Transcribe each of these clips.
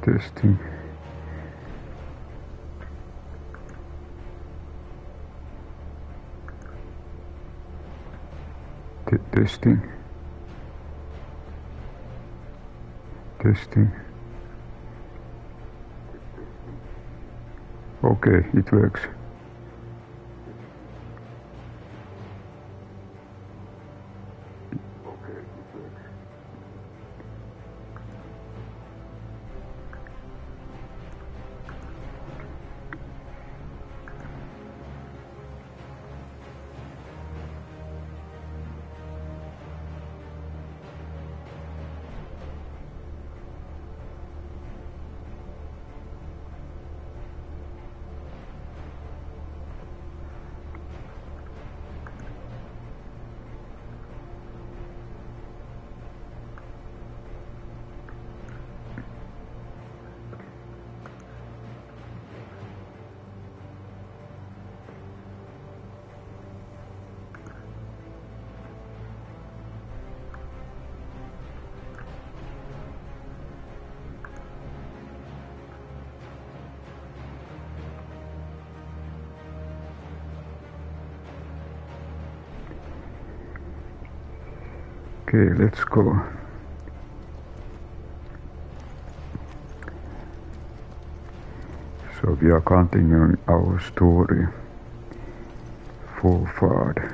Testing. Testing. Testing. Okay, it works. Okay, let's go. So we are continuing our story forward.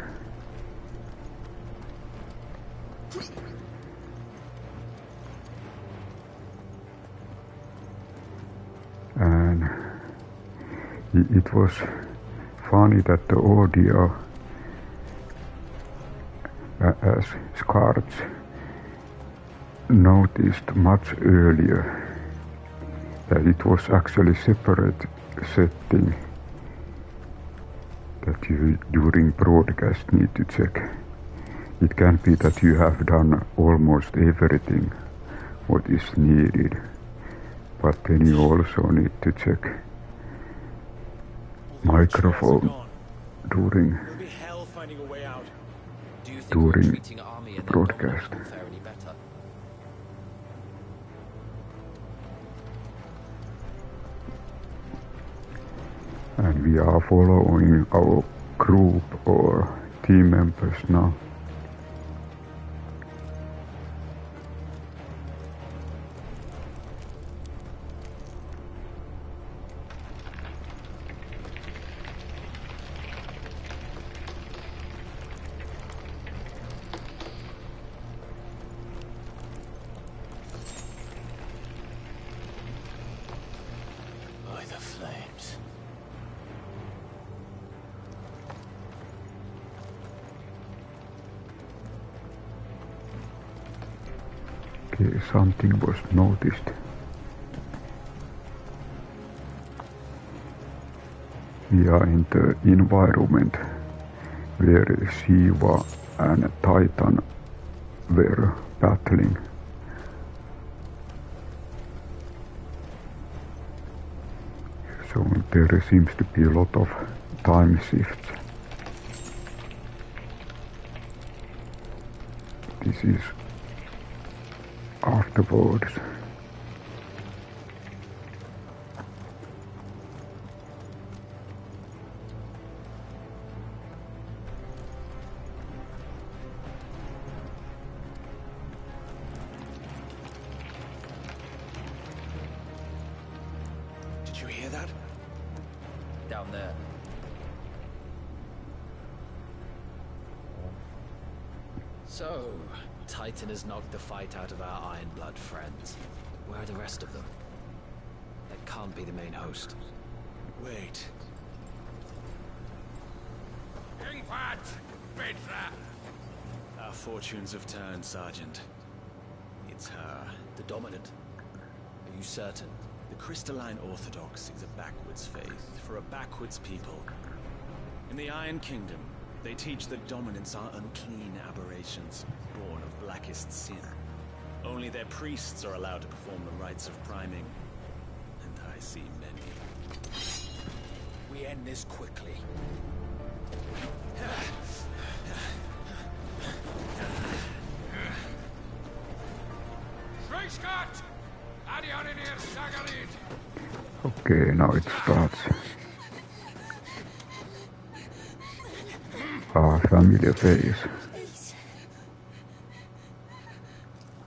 And it was funny that the audio, as Skarz noticed much earlier, that it was actually separate setting that you during broadcast need to check. It can be that you have done almost everything what is needed, but then you also need to check microphone during broadcast. And we are following our group or team members now. Okay, something was noticed. We are in the environment where Shiva and Titan were battling. So there seems to be a lot of time shifts. This is afterwards. Did you hear that? Down there. So, Titan has knocked the fight out of our Iron Blood friends. Where are the rest of them? That can't be the main host. Wait. Our fortunes have turned, Sergeant. It's her. The Dominant. Are you certain? The Crystalline Orthodox is a backwards faith for a backwards people. In the Iron Kingdom, they teach that Dominants are unclean aberrations, born of blackest sin. Only their priests are allowed to perform the rites of priming. And I see many. We end this quickly. Okay, now it starts. Ah, familiar face.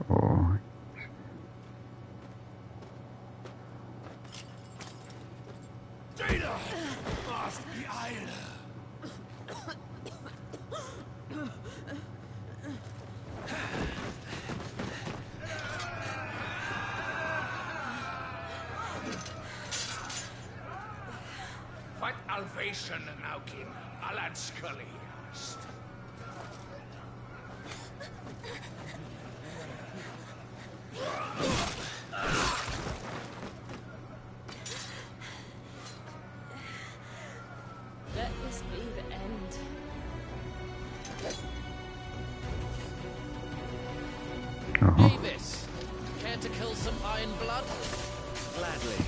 Oh. Salvation Naukin, Alad Scully. Let this be the end. Davis, care to kill some iron blood? Gladly.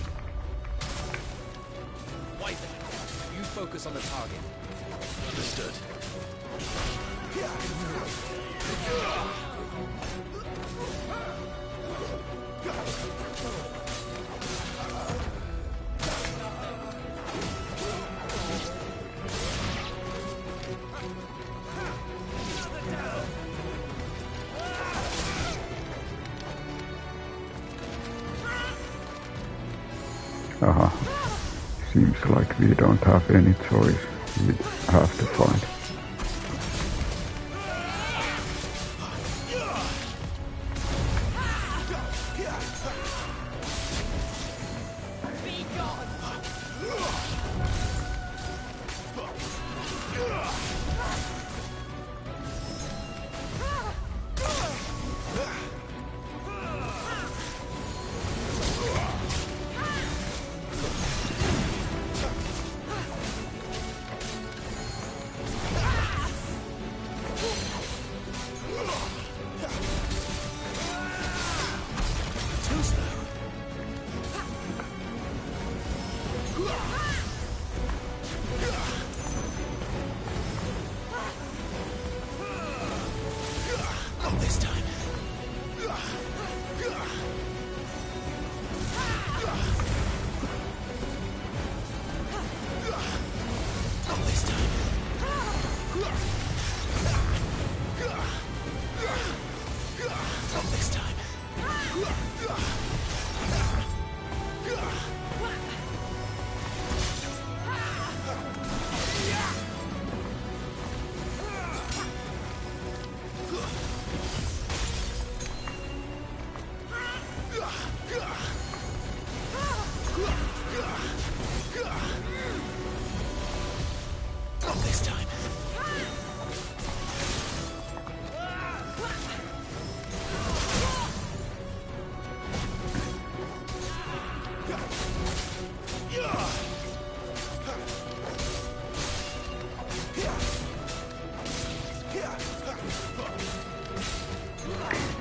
Wyvern, you focus on the target. Understood. Aha. Seems like we don't have any choice. We have to find.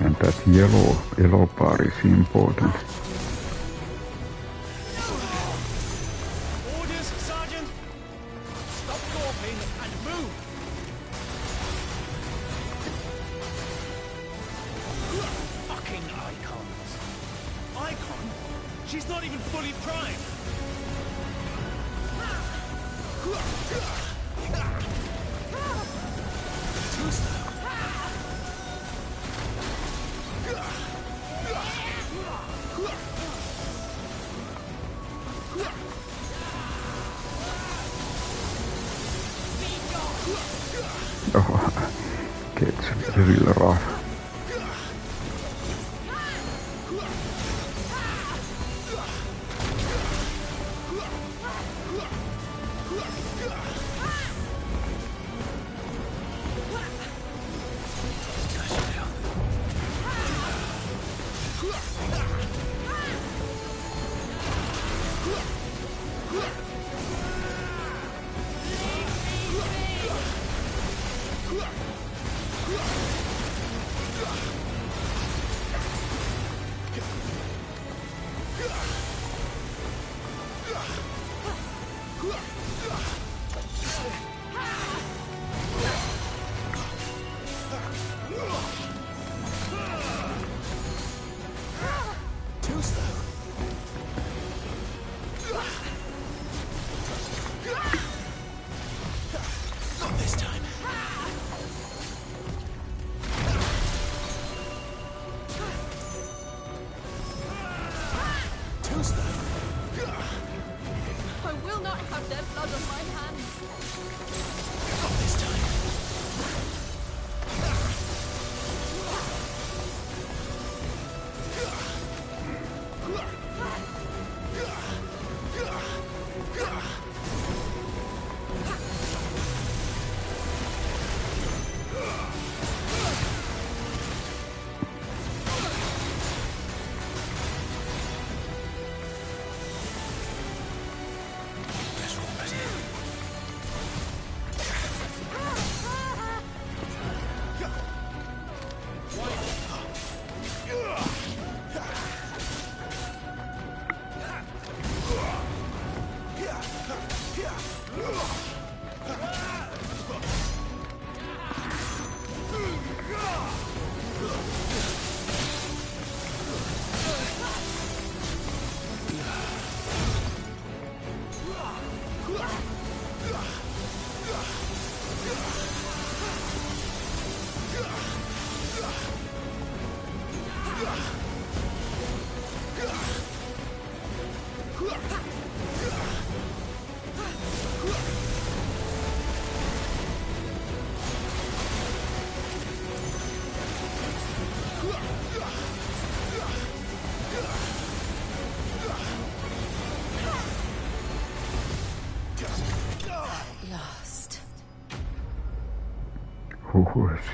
And that yellow bar is important. Orders, Sergeant! Stop gawping and move! Fucking icons! Icon? She's not even fully primed! Too slow. Oh, gets real rough. Too slow. Who's that? I will not have their blood on my hands. Not this time.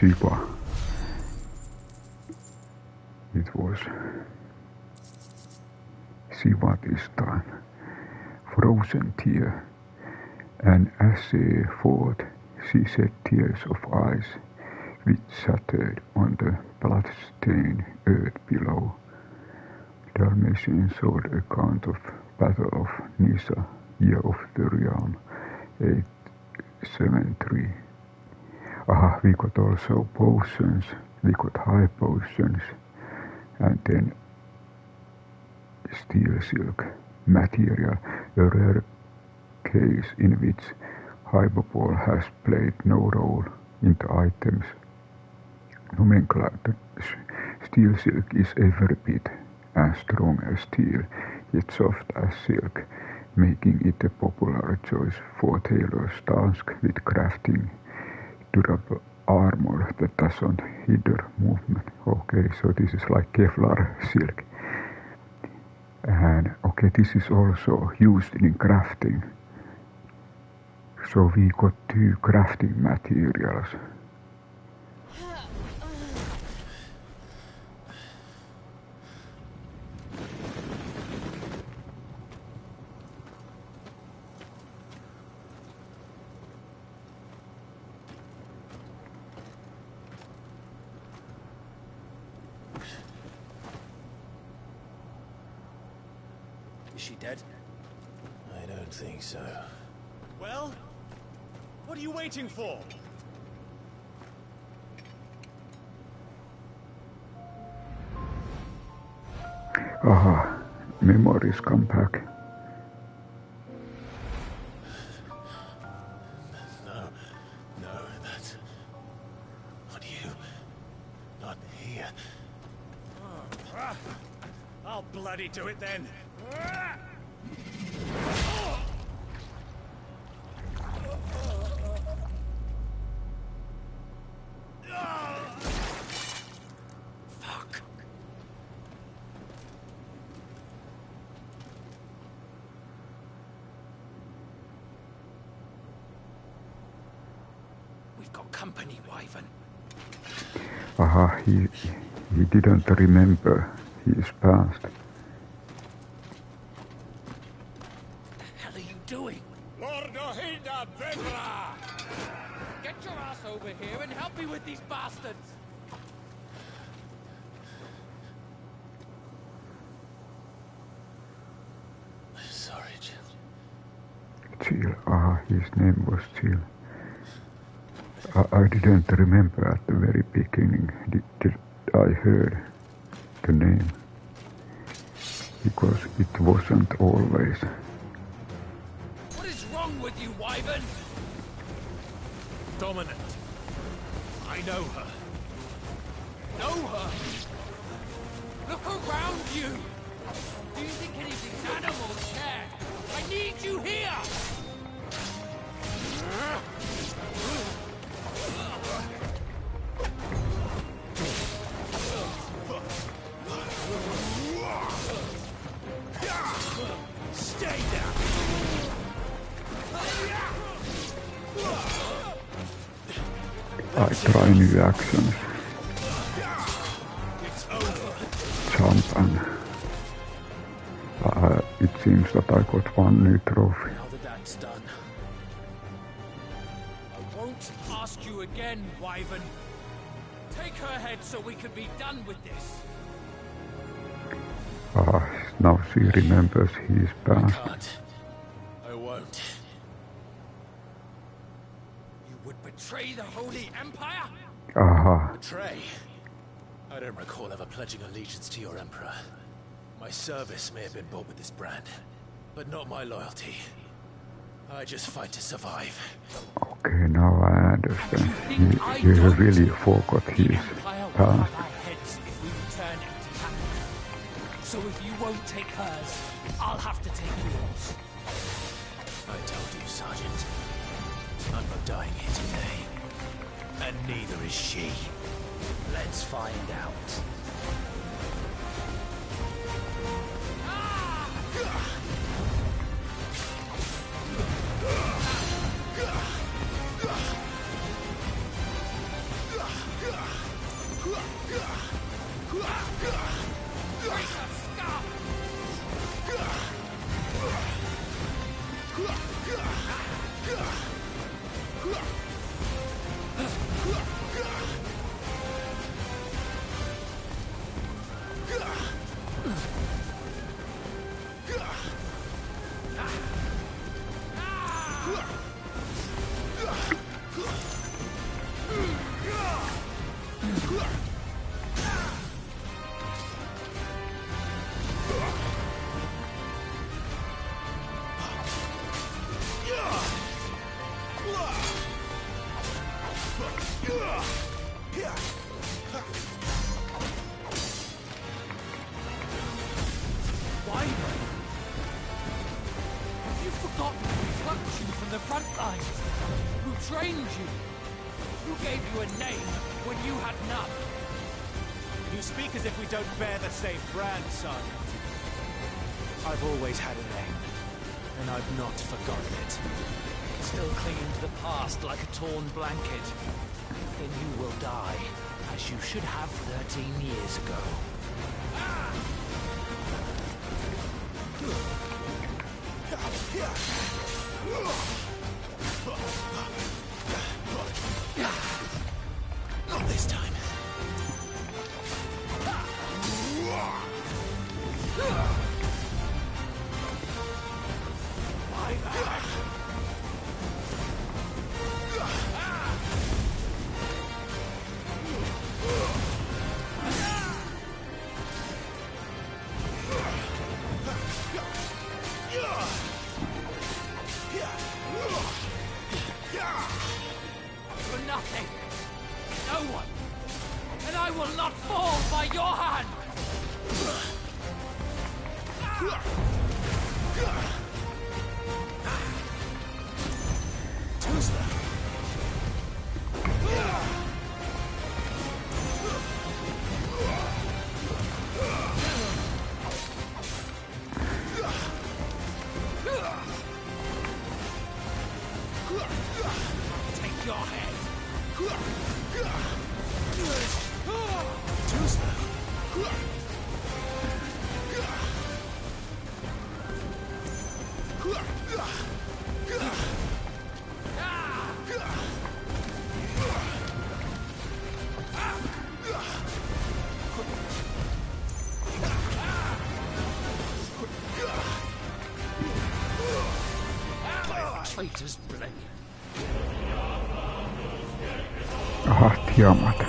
Shiva. It was Shiva this time. Frozen tear. And as she fought, she shed tears of ice, which shattered on the blood-stained earth below. Dalmatian showed account of Battle of Nisa, Year of the Realm, 873. Aha, we got also potions, we got high potions, and then steel silk material, a rare case in which hyperbole has played no role in the items nomenclature. Steel silk is every bit as strong as steel, yet soft as silk, making it a popular choice for tailor's task with crafting durable armor that doesn't hinder movement. Okay, so this is like Kevlar silk. And okay, this is also used in crafting. So we got 2 crafting materials. Is she dead? I don't think so. Well, what are you waiting for? Aha, memories come back. No, that's not you. Not here. I'll bloody do it then. Fuck. We've got company, Wyvern. Aha, he didn't remember his past. What are you doing? Lord Ohinda Vedra! Get your ass over here and help me with these bastards! Sorry, Jill. Jill, his name was Jill. I didn't remember at the very beginning did I heard the name, because it wasn't always. What is wrong with you, Wyvern? Dominant. I know her. Know her? Look around you! Do you think anything's I try new actions. Jump and it seems that I got one new trophy. Now that that's done, I won't ask you again, Wyvern. Take her head so we can be done with this. Now she remembers his I past. can't. I won't. You would betray the Holy Empire? Betray? I don't recall ever pledging allegiance to your Emperor. My service may have been bought with this brand, but not my loyalty. I just fight to survive. Okay, now I understand. He really forgot his past. So if you won't take hers, I'll have to take yours. I told you, Sergeant. I'm not dying here today. And neither is she. Let's find out. Brand, son. I've always had a name, and I've not forgotten it. Still clinging to the past like a torn blanket. Then you will die, as you should have 13 years ago. Not this time. For nothing. No one. And I will not fall by your hand. Take your head. Too slow. Traitor's blade. Tiamat.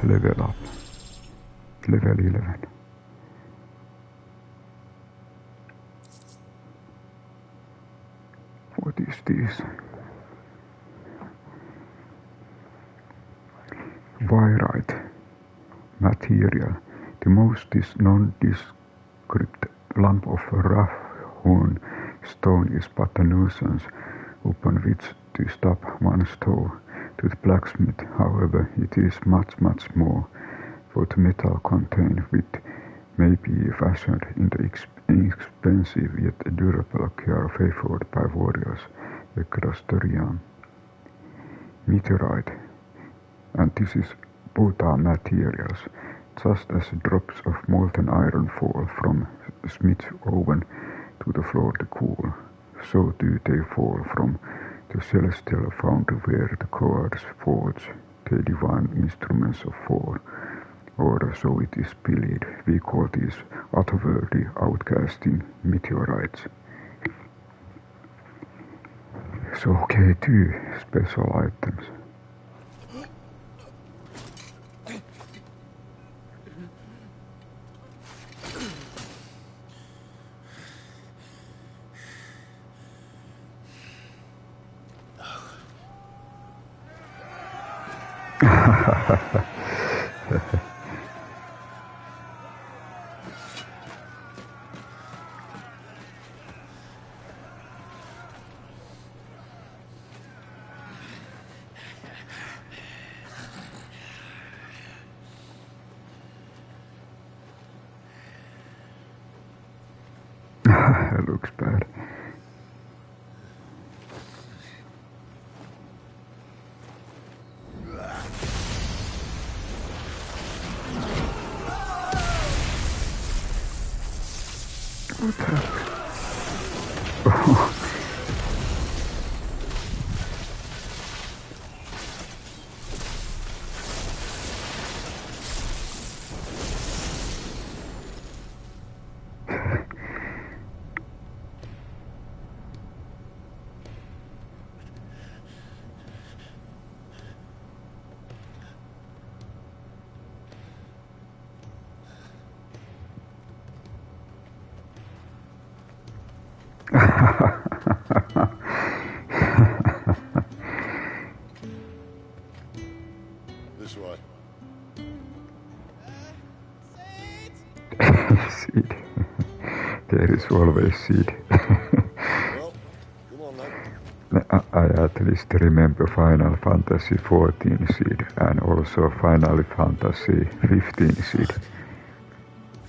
Level up. Level 11. What is this? Wyrite. Material. The most is nondescript lump of rough-hewn stone is but a nuisance upon which to stop one's toe. To the blacksmith, however, it is much more, for the metal contained with may be fashioned in the inexpensive yet durable gear favored by warriors across the realm. Meteorite, and this is both are materials, just as drops of molten iron fall from smith's oven to the floor to cool, so do they fall from the celestial foundry where the gods forge their divine instruments of war, or so it is believed. We call these otherworldly outcasting meteorites. So okay, 2 special items. It looks bad. What happened? Oh. This way. Seed. There is always seed. Well, come on then. I at least remember Final Fantasy XIV seed and also Final Fantasy XV seed.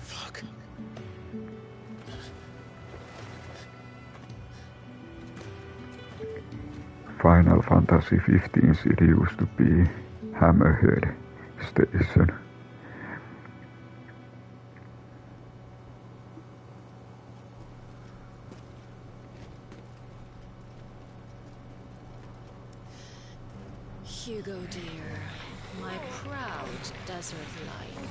Fuck. Final Fantasy XV seed used to be Hammerhead Station. Hugo, dear, my proud desert lion.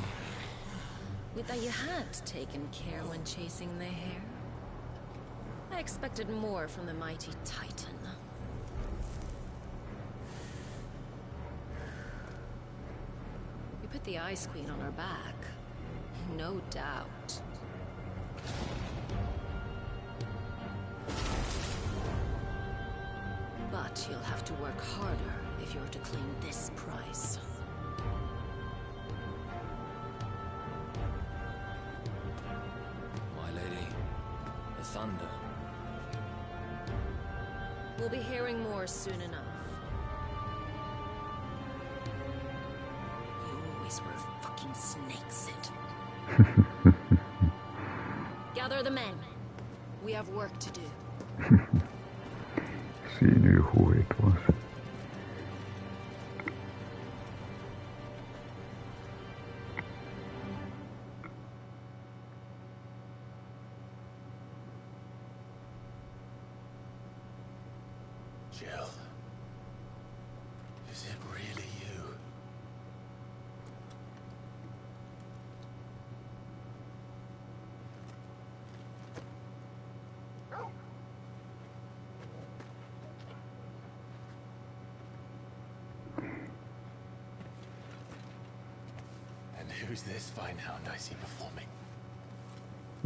Would that you had taken care when chasing the hare. I expected more from the mighty Titan. You put the Ice Queen on her back, no doubt. But you'll have to work harder if you're to claim this prize. My lady, the thunder. We'll be hearing more soon enough. You always were a fucking snake, Sid. Gather the men. We have work to do. She knew who it was. Jill. Is it really you? And who's this fine hound I see before me?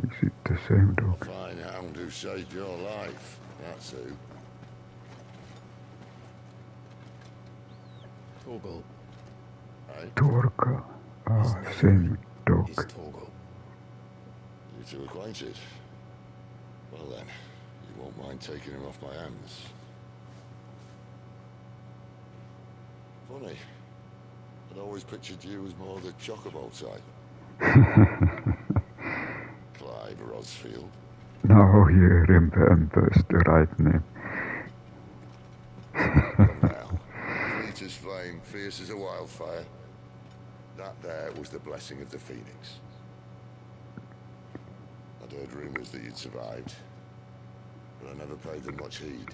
Is it the same dog? Fine hound who saved your life. That's who. Torgal. Right? Tarja. Same dog. Is Torgal. You two acquainted? Well then, you won't mind taking him off my hands. Funny. I'd always pictured you as more the chocobo type. neighbor Osfield. Now you remembers the right name. Now, fleet as flame, fierce as a wildfire. That there was the blessing of the Phoenix. I'd heard rumors that you'd survived, but I never paid them much heed.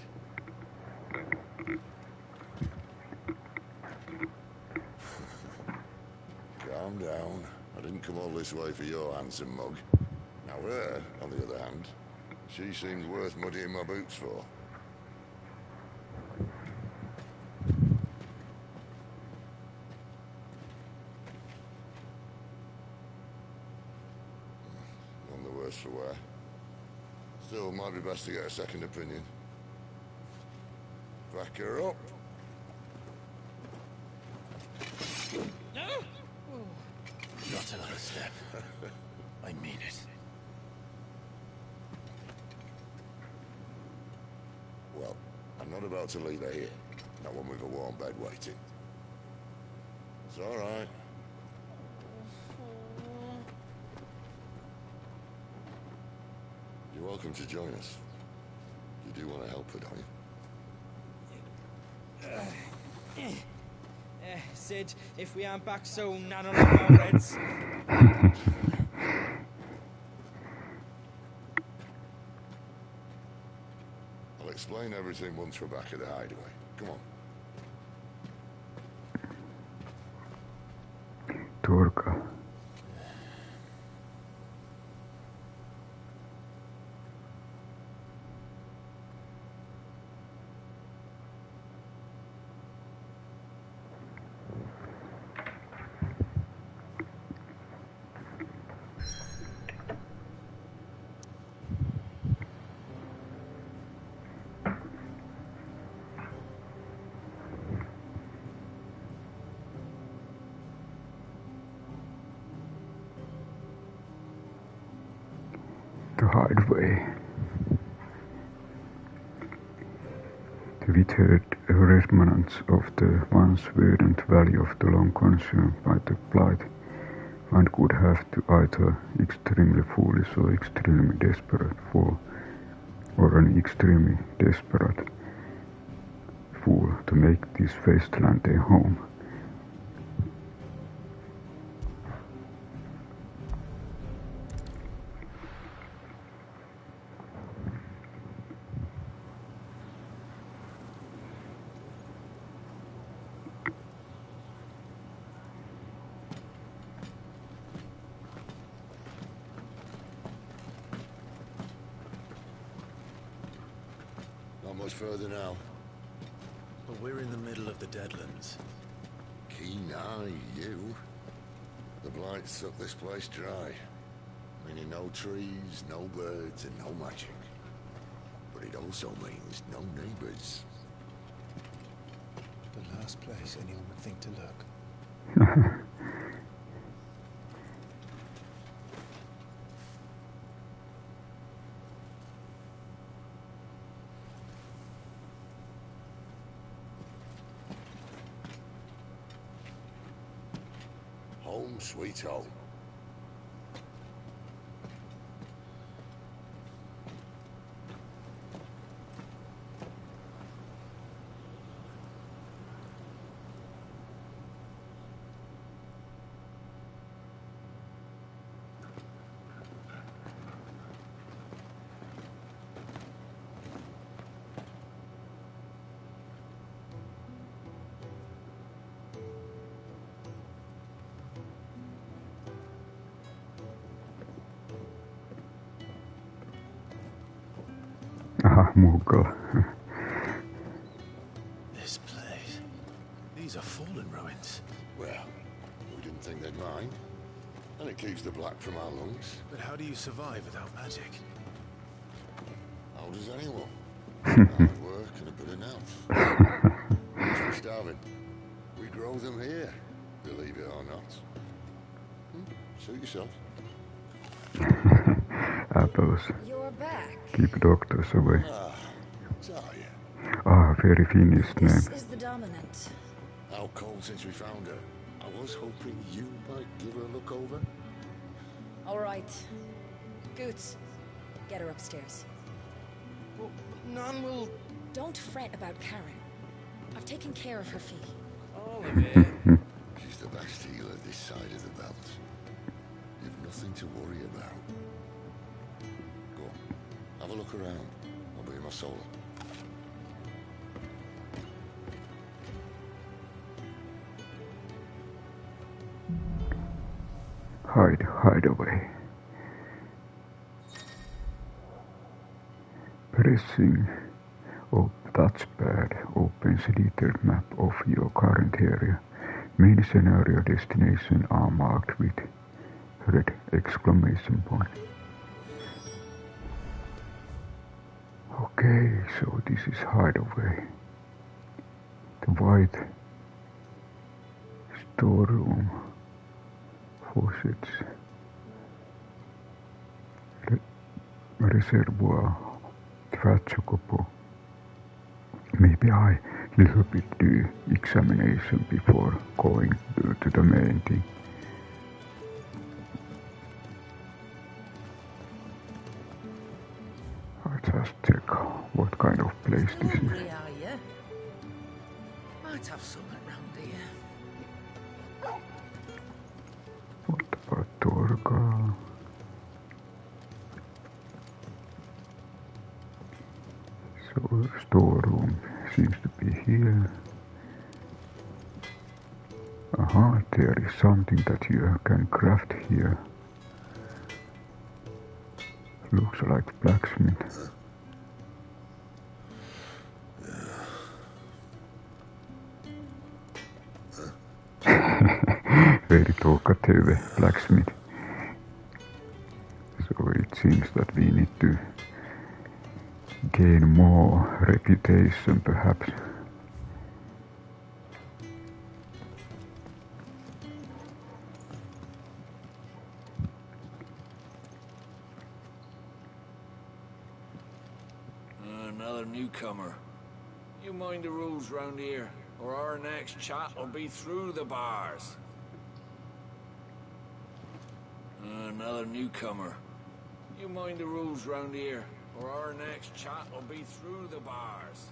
Calm down. I didn't come all this way for your handsome mug. Now her, on the other hand, she seems worth muddying my boots for. None the worse for wear. Still, might be best to get a second opinion. Back her up. Not another step. I mean it. Well, I'm not about to leave her here. Not one with a warm bed waiting. It's all right. You're welcome to join us. You do want to help her, don't you? Sid, if we aren't back soon, I don't know our heads. I'll explain everything once we're back at the Hideaway. Come on. Tarja. The Hideaway. The withered remnants of the once verdant valley of the long consumed by the blight. One could have to either extremely foolish or extremely desperate fool, or an extremely desperate fool to make this wasteland a home. Not much further now. But we're in the middle of the Deadlands. Keen eye, you. The blight sucked this place dry. Meaning no trees, no birds, and no magic. But it also means no neighbors. The last place anyone would think to look. Home sweet home. Aha, Muggle. This place. These are fallen ruins. Well, we didn't think they'd mind. And it keeps the black from our lungs. But how do you survive without magic? How does anyone? Hard work and a bit of nerve. We're starving. We grow them here, believe it or not. Suit yourself. Apples. You're back. Keep doctors away. Tarja. Ah, very finished name. This is the dominant. Out cold since we found her. I was hoping you might give her a look over. All right. Goetz, get her upstairs. Well, none will... Don't fret about Charon. I've taken care of her fee. All of it. She's the best healer this side of the belt. You've nothing to worry about. Go on, have a look around. I'll be in my solar. Hideaway. Pressing touchpad opens a detailed map of your current area. Main scenario destinations are marked with red exclamation point. Okay, so this is Hideaway. The white storeroom. Faucets. Reservoir. Trachocopo. Maybe I little bit do examination before going to the main thing. I'll just check what kind of place this is. Hungry, are you? Might have something round here. What about Tarja? So storeroom seems to be here. Aha, there is something that you can craft here. Looks like blacksmith. Very talkative blacksmith. So it seems that we need to gain more reputation, perhaps. Another newcomer. You mind the rules round here, or our next chat will be through the bars. Another newcomer. You mind the rules round here, or our next chat will be through the bars.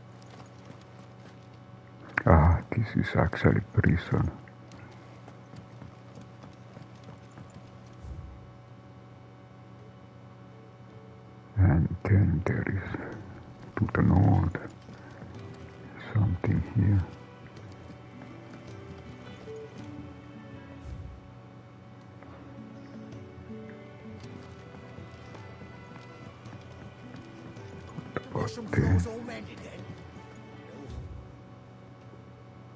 Ah, this is actually prison. And then there is to the north something here.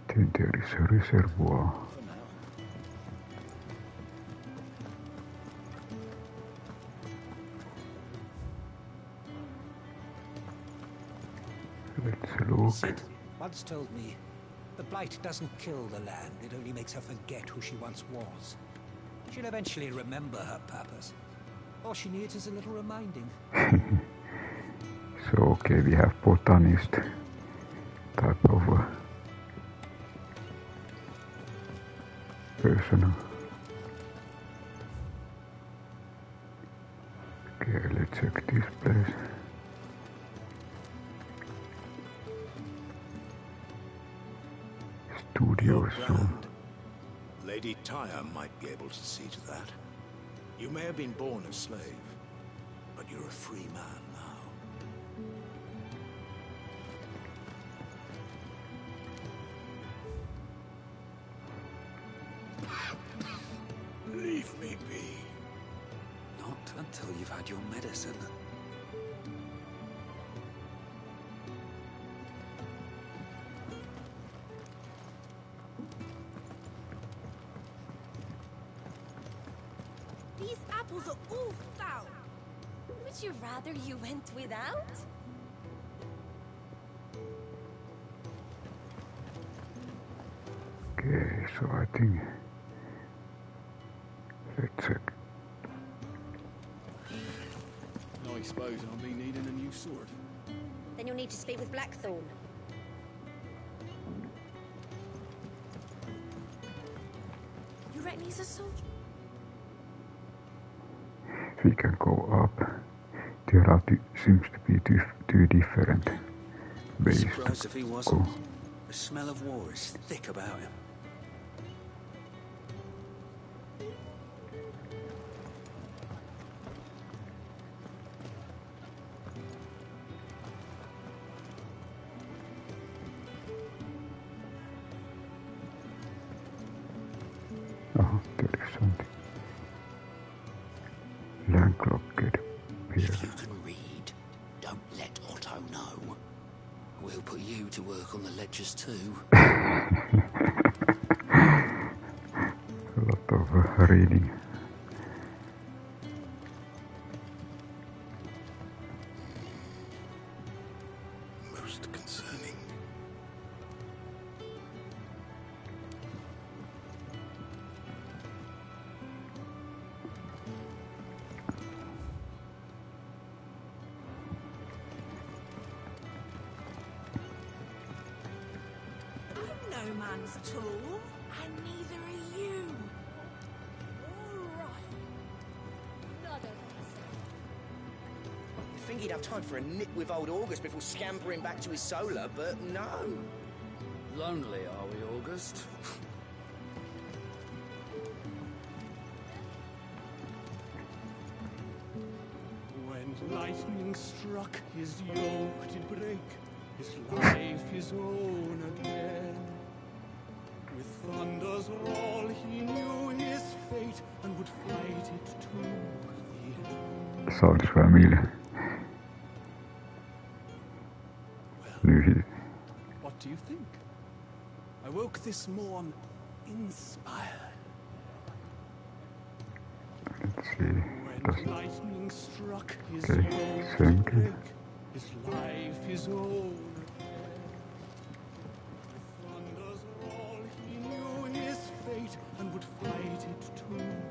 Then there is a reservoir. Let's look. Sid once told me, the blight doesn't kill the land, it only makes her forget who she once was. She'll eventually remember her purpose. All she needs is a little reminding. So, okay, we have botanist type of person. Okay, let's check this place. Studio soon. Lady Tarja might be able to see to that. You may have been born a slave, but you're a free man now. Leave me be. Not until you've had your medicine. These apples are all foul. Would you rather you went without? Okay, so I think let's check. I suppose I'll be needing a new sword. Then you'll need to speak with Blackthorne. You reckon he's a soldier? we can go up. There are seems to be two different ways Surprised if he to wasn't. go. The smell of war is thick about him. Oh, there is something. Landlocked here. If you can read, don't let Otto know. We'll put you to work on the ledgers too. A lot of reading. Most concerning. I'm no man's tool, and neither are you. All right. Not over You'd think he'd have time for a nip with old August before scampering back to his solar, but no. Lonely, are we, August? When lightning struck, his yoke did break, his life his own again. With thunder's roll, he knew his fate and would fight it to the end. Sounds familiar. What do you think? I woke this morn inspired. Let's see. When lightning struck, his Okay, yoke same did thing. break, his life his own again. With thunder's roll, he knew his fate and would fight it to the end.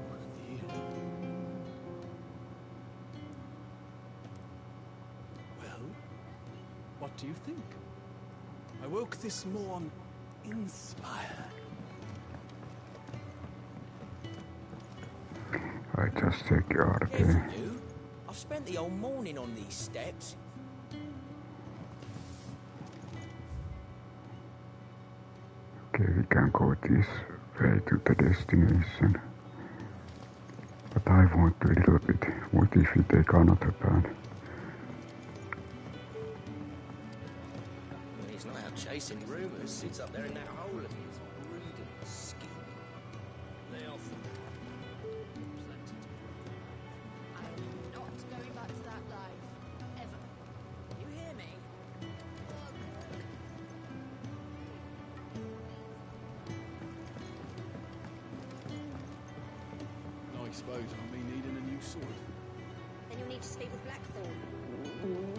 Well, what do you think? I woke this morn inspired. I just take Arete. Careful, you. I've spent the whole morning on these steps. Okay, we can go this way to the destination. But I want to a little bit. What if we take another path? He's not out chasing rumours. Sits up there in that hole of his, brooding skin. Lay off them. Plenty to I'm not going back to that life. Ever. You hear me? I suppose I'll be needing a new sword. Then you'll need to speak with Blackthorne.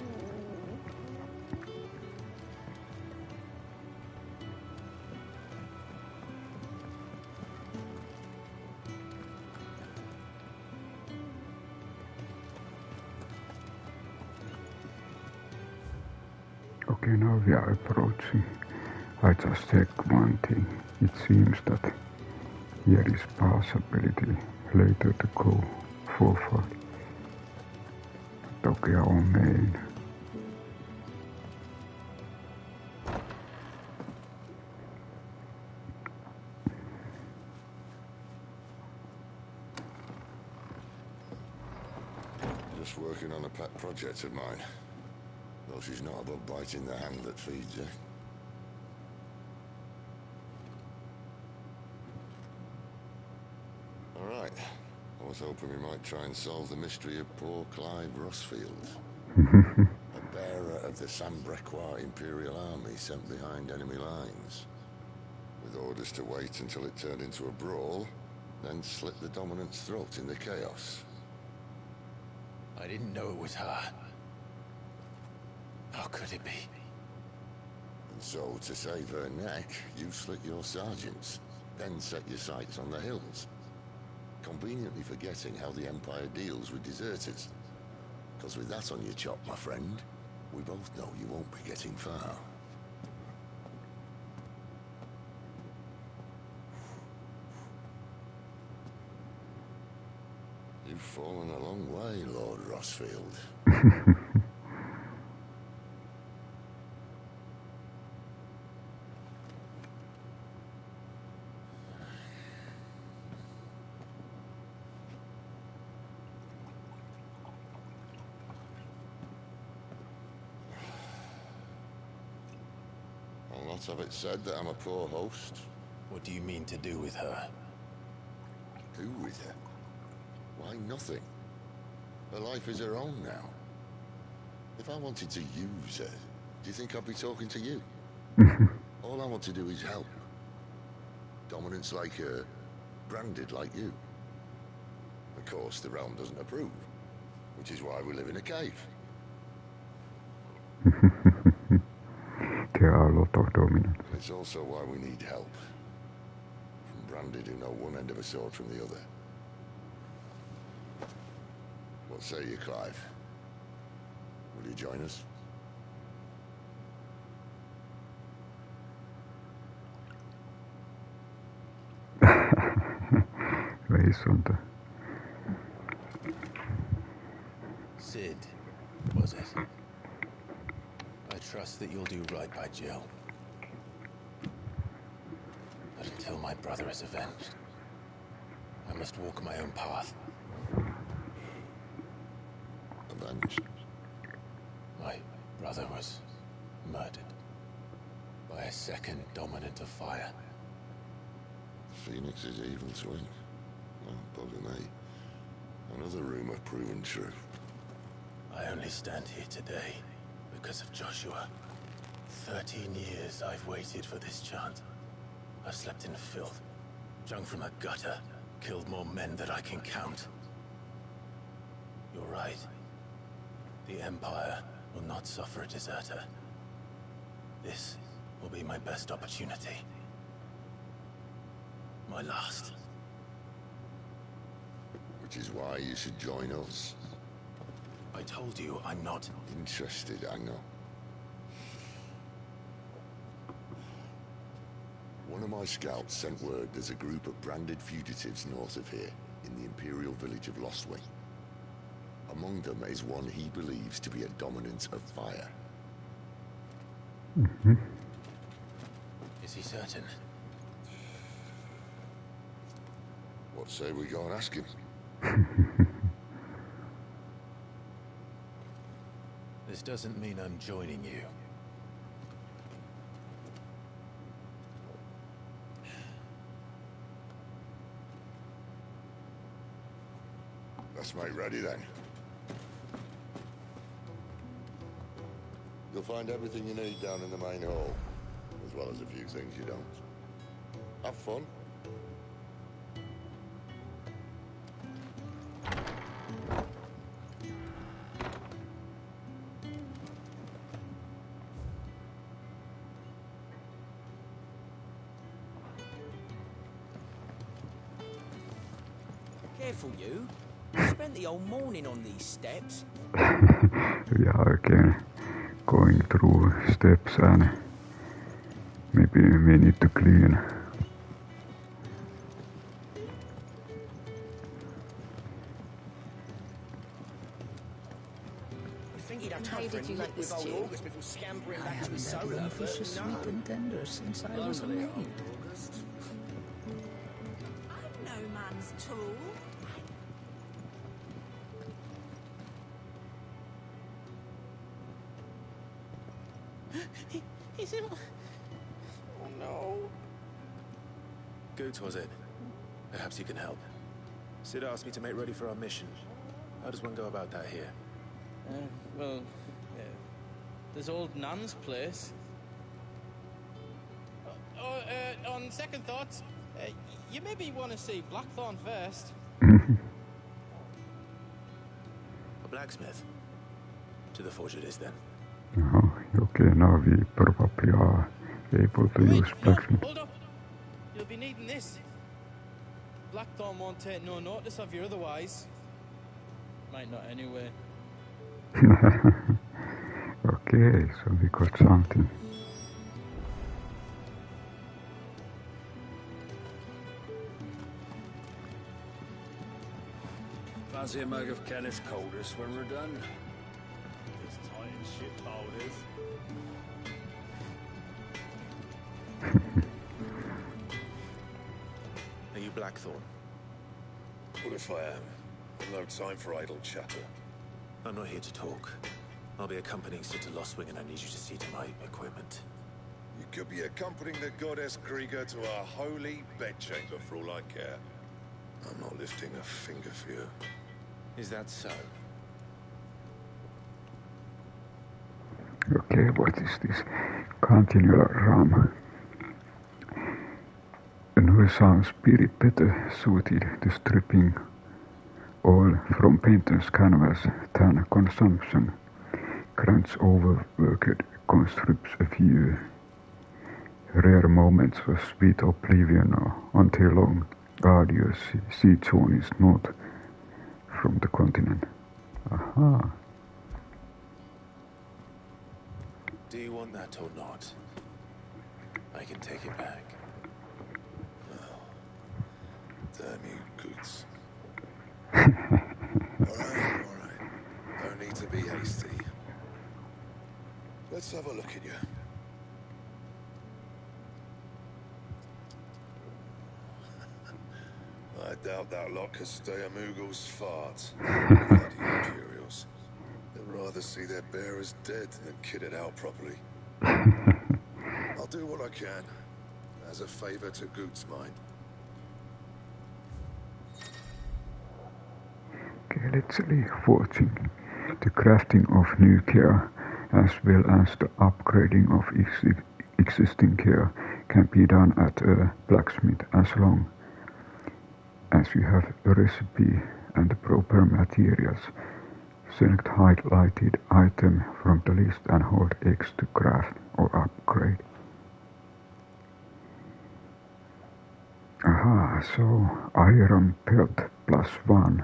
Okay, now we are approaching. I just check one thing. It seems that here is possibility later to go forward. But okay, our main. Just working on a pet project of mine. Though she's not above biting the hand that feeds her. Alright. I was hoping we might try and solve the mystery of poor Clive Rossfield. A bearer of the Sambrequois Imperial Army sent behind enemy lines. With orders to wait until it turned into a brawl, then slit the dominant's throat in the chaos. I didn't know it was her. How could it be? And so, to save her neck, you slit your sergeants, then set your sights on the hills. Conveniently forgetting how the Empire deals with deserters. Because with that on your chop, my friend, we both know you won't be getting far. You've fallen a long way, Lord Rossfield. I'll not have it said that I'm a poor host. What do you mean to do with her? Do with her? Why, nothing. Her life is her own now. If I wanted to use her, do you think I'd be talking to you? All I want to do is help. Dominants like her, branded like you. Of course, the realm doesn't approve, which is why we live in a cave. There are a lot of dominants. It's also why we need help. From branded who know one end of a sword from the other. What say you, Clive? Will you join us? Very something. Sid, was it? I trust that you'll do right by Jill. But until my brother is avenged, I must walk my own path. Avenged? My brother was murdered by a second dominant of fire. Phoenix's evil twin. Oh, bugger me. Another rumor proven true. I only stand here today because of Joshua. 13 years I've waited for this chance. I've slept in filth, drunk from a gutter, killed more men than I can count. You're right. The Empire will not suffer a deserter. This will be my best opportunity. My last. Which is why you should join us. I told you I'm not interested, I know. One of my scouts sent word there's a group of branded fugitives north of here, in the Imperial village of Lostwing. Among them is one he believes to be a dominant of fire. Is he certain? What say we go and ask him? This doesn't mean I'm joining you. Let's make ready then. You'll find everything you need down in the main hall, as well as a few things you don't. Have fun. Careful, you. You spent the whole morning on these steps. We are again going through steps and maybe we need to clean. How did you like this stew? I haven't had one fish as sweet and tender since I was a maid. I'm no man's tool. He's in... Oh no. Goetz, was it? Perhaps you can help. Sid asked me to make ready for our mission. How does one go about that here? Well, there's old Nan's place. On second thoughts, you maybe want to see Blackthorne first. A blacksmith? To the forge it is then. Okay, now we probably are able to use blacksmith. Hold up! You'll be needing this. Blackthorne won't take no notice of you otherwise. Might not anyway. Okay, so we got something. Fancy a mug of Kenneth's coldest when we're done? It's tight and shit powders. Are you Blackthorne? What if I am? No time for idle chatter. I'm not here to talk. I'll be accompanying Sitter Lostwing and I need you to see to my equipment. You could be accompanying the goddess Krieger to our holy bedchamber for all I care. I'm not lifting a finger for you. Is that so? Okay, what is this? Continual ram. Another sound spirit better suited to stripping oil from painter's canvas than consumption. Grants overworked conscripts a few rare moments of sweet oblivion until long arduous sea journeys north from the continent. Aha. Do you want that or not? I can take it back. Damn you, Goetz. Alright. Don't need to be hasty. Let's have a look at you. I doubt that lot could stay a Moogle's farts. Bloody Imperials. They'd rather see their bearers dead than kitted out properly. I'll do what I can, as a favor to Goetz' mind. Okay, let's leave watching. The crafting of new gear as well as the upgrading of existing gear can be done at a blacksmith as long as you have a recipe and the proper materials. Select highlighted item from the list and hold X to craft or upgrade. Aha, so iron pelt +1.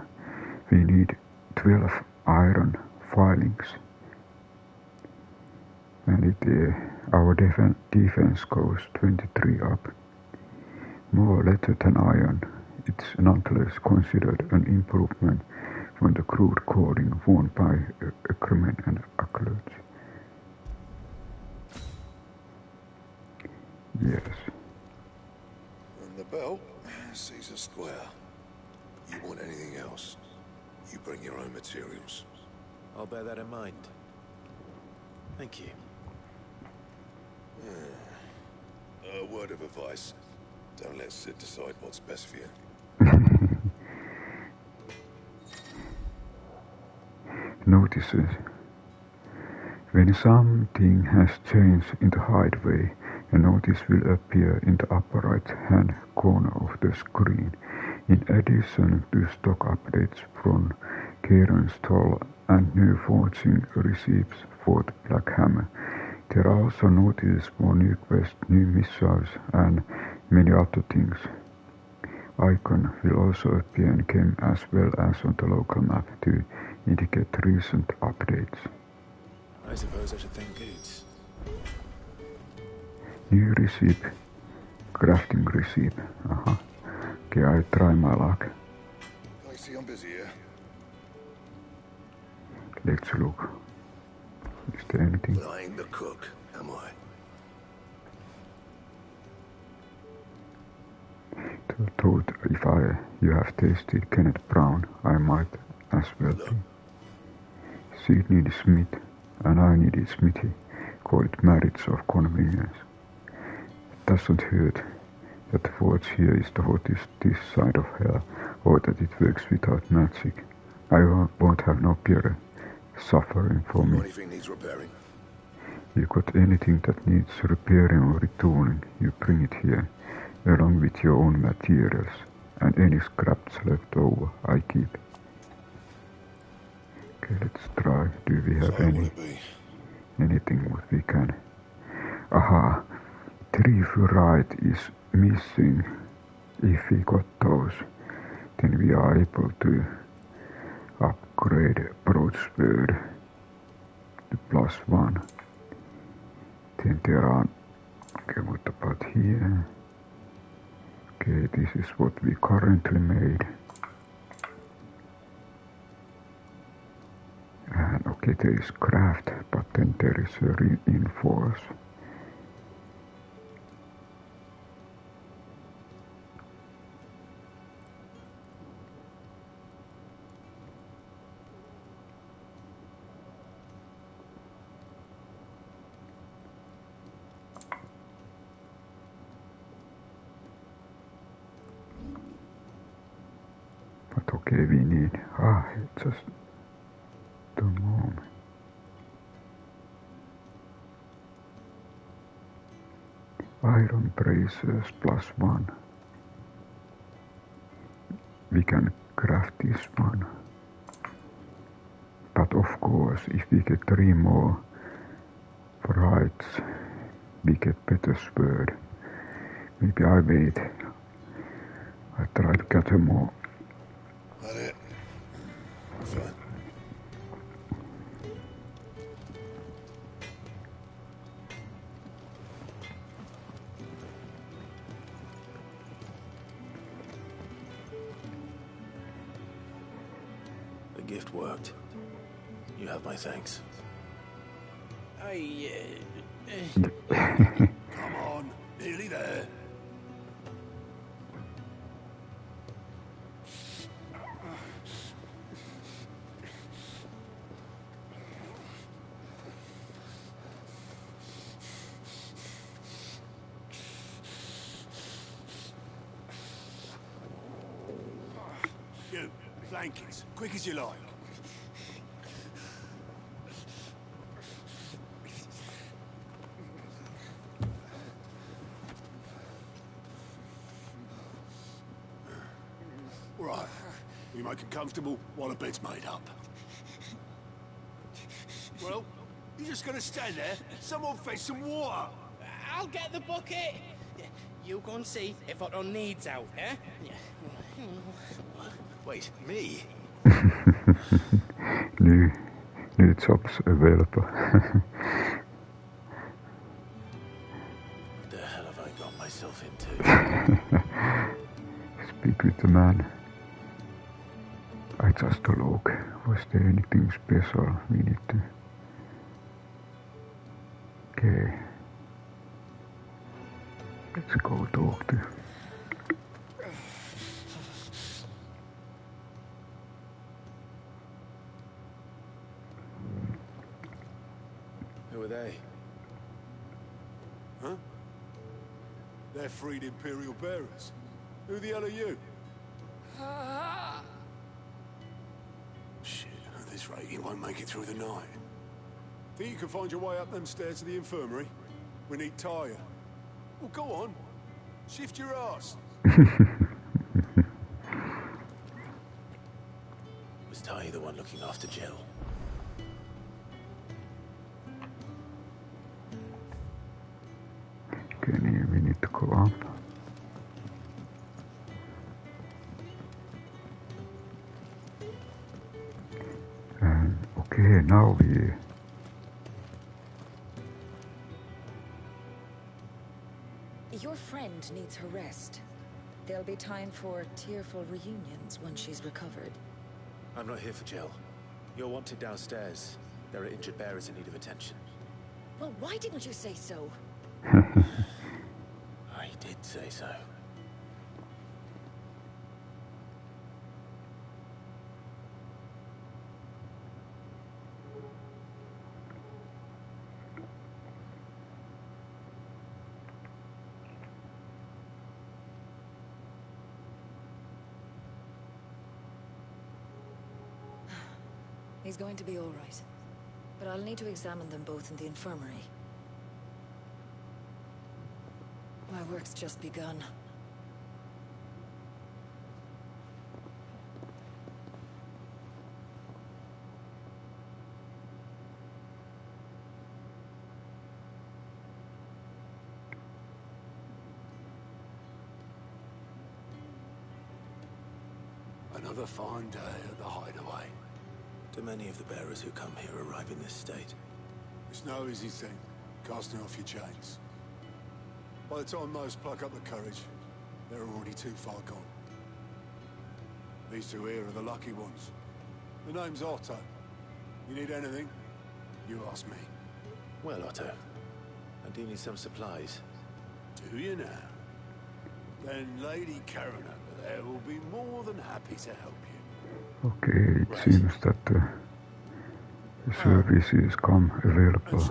We need 12 iron filings. And our defense goes 23 up. More leather than iron. It's nonetheless considered an improvement from the crude clothing worn by crewmen and acolytes. Yes. And the belt sees a square. You want anything else? You bring your own materials. I'll bear that in mind. Thank you. A word of advice. Don't let Sid decide what's best for you. Notices. When something has changed in the Hideaway, a notice will appear in the upper right-hand corner of the screen. In addition to stock updates from Charon's Toll and new forging receipts for the Black Hammer, there are also notices for new quests, new missiles, and many other things. Icon will also appear in game as well as on the local map to indicate recent updates. I suppose I should thank Goetz. New receipt. Crafting receipt. Aha. Okay, I try my luck. I see I'm busy here. Let's look. Is there anything? But I ain't the cook, am I? Thought if you have tasted Kenneth Brown, I might as well be. Sid needed Smith, and I needed Smithy. Call it marriage of convenience. It doesn't hurt that the forge here is the hottest this side of hell, or that it works without magic. I won't have no peer suffering for me. Anything needs repairing. You got anything that needs repairing or retooling, you bring it here, along with your own materials, and any scraps left over, I keep. Okay, let's try. Do we have anything what we can? Aha, 3 ferrite is missing. If we got those, then we are able to upgrade broadsword to +1. Then there are, okay, what about here? Okay, this is what we currently made. there is craft, but then there is a reinforce. But okay, we need just the moment. Iron bracers +1. We can craft this one. But of course, if we get 3 more rights, we get better sword. Maybe I wait. I try to get them more. That it? Fine. The gift worked. You have my thanks. Come on, nearly there. You, blankets, quick as you like. Right, we make it comfortable while the bed's made up. Well, you're just gonna stand there? Someone fetch some water! I'll get the bucket. You go and see if Otto needs out, eh? Wait, me? new jobs available. What the hell have I got myself into? Speak with the man. I just look. Was there anything special we need to... Okay. Let's go talk to... Who are they? Huh? They're freed Imperial bearers. Who the hell are you? Shit, at this rate, you won't make it through the night. Think you can find your way up them stairs to the infirmary? We need Tarja. Well, go on. Shift your ass. Was Tarja the one looking after Jill? Okay, we need to go up. And okay, now we... Your friend needs her rest. There'll be time for tearful reunions once she's recovered. I'm not here for Jill. You're wanted downstairs. There are injured bearers in need of attention. Well, why didn't you say so? I did say so. He's going to be all right. But I'll need to examine them both in the infirmary. My work's just begun. Another fine day at the Hideaway. Do many of the bearers who come here arrive in this state? It's no easy thing, casting off your chains. By the time most pluck up the courage, they're already too far gone. These two here are the lucky ones. The name's Otto. You need anything, You ask me. Well, Otto, I do need some supplies. Do you now? Then Lady Charon over there will be more than happy to help you. Okay, it seems that the services come available.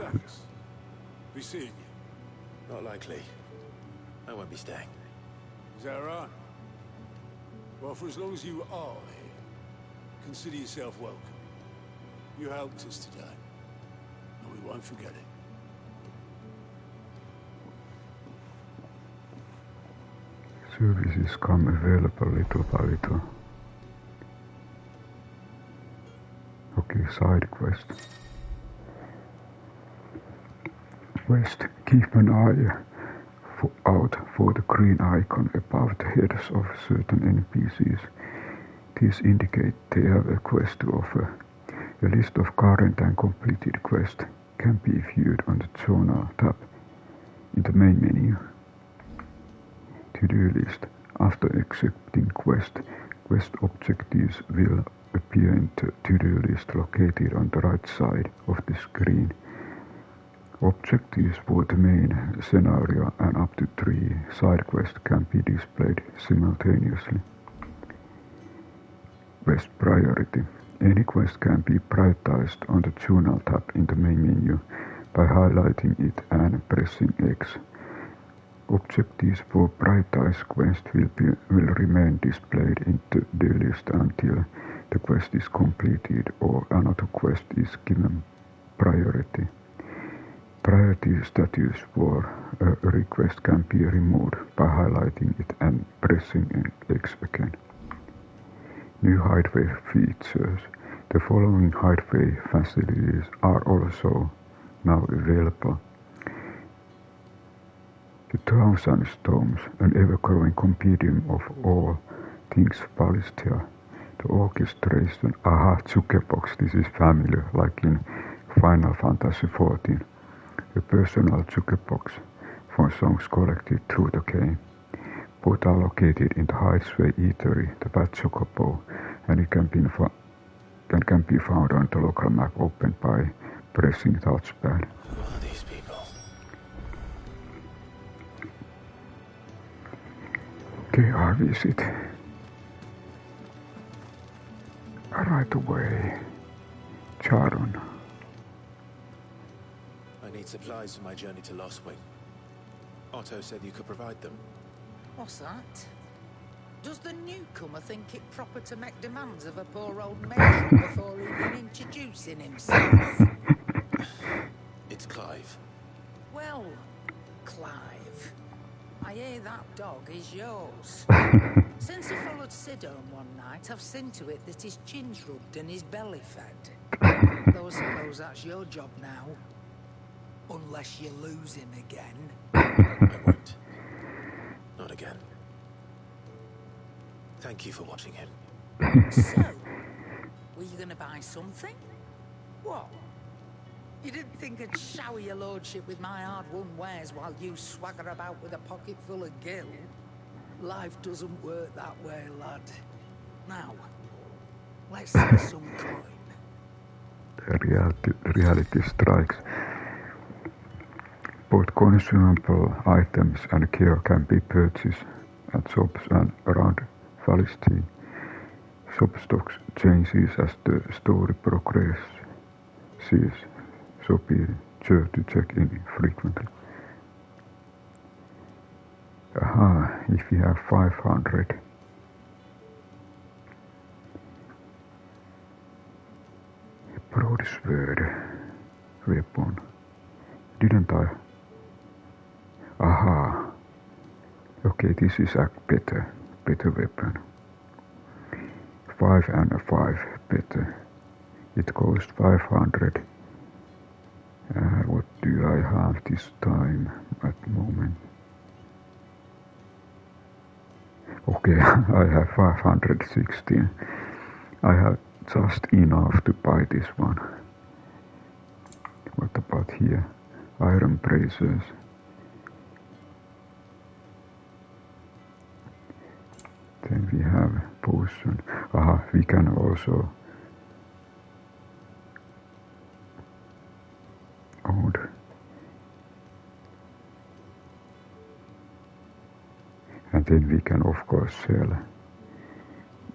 Be seeing you. Not likely. I won't be staying. Is that right? Well, for as long as you are here, consider yourself welcome. You helped us today, and we won't forget it. Services come available little by little. Okay, side quest. Quest, keep an eye out for the green icon above the heads of certain NPCs. These indicate they have a quest to offer. A list of current and completed quests can be viewed on the Journal tab in the main menu. To-do list. After accepting quest objectives will appear in the to-do list located on the right side of the screen. Objectives for the main scenario and up to 3 side quests can be displayed simultaneously. Quest priority. Any quest can be prioritized on the Journal tab in the main menu by highlighting it and pressing X. Objectives for prioritized quest will remain displayed in the list until the quest is completed or another quest is given priority. Priority status for a request can be removed by highlighting it and pressing X again. New Hideaway features. The following Hideaway facilities are also now available. The 1,000 Stones, an ever-growing compendium of all things Palestia. The Orchestrion, jukebox, this is familiar, like in Final Fantasy XIV. A personal jukebox for songs collected through the game. Both are located in the Hideaway Eatery, the Bad Chocobo, and it can be found on the local map opened by pressing touchpad. Who are these people? Okay, our visit. Right away. Charon. I need supplies for my journey to Lostwing. Otto said you could provide them. What's that? Does the newcomer think it proper to make demands of a poor old matron before even introducing himself? It's Clive. Well, Clive, I hear that dog is yours. Since he followed Sid home one night, I've seen to it that his chin's rubbed and his belly fed. Though I suppose that's your job now. Unless you lose him again. I won't. Not again. Thank you for watching him. So, were you going to buy something? What? You didn't think I'd shower your lordship with my hard-won wares while you swagger about with a pocket full of gil? Life doesn't work that way, lad. Now, let's see some coin. Reality strikes. Both consumable items and gear can be purchased at shops and around Palestine. Shop stocks changes as the story progresses, so be sure to check in frequently. If we have 500. Broadsword weapon. Didn't I? Okay, this is a better weapon. 5 and a 5 better. It costs 500. What do I have this time at the moment? Okay, I have 516. I have just enough to buy this one. What about here? Iron bracers. Then we have potion. We can also then we can of course sell.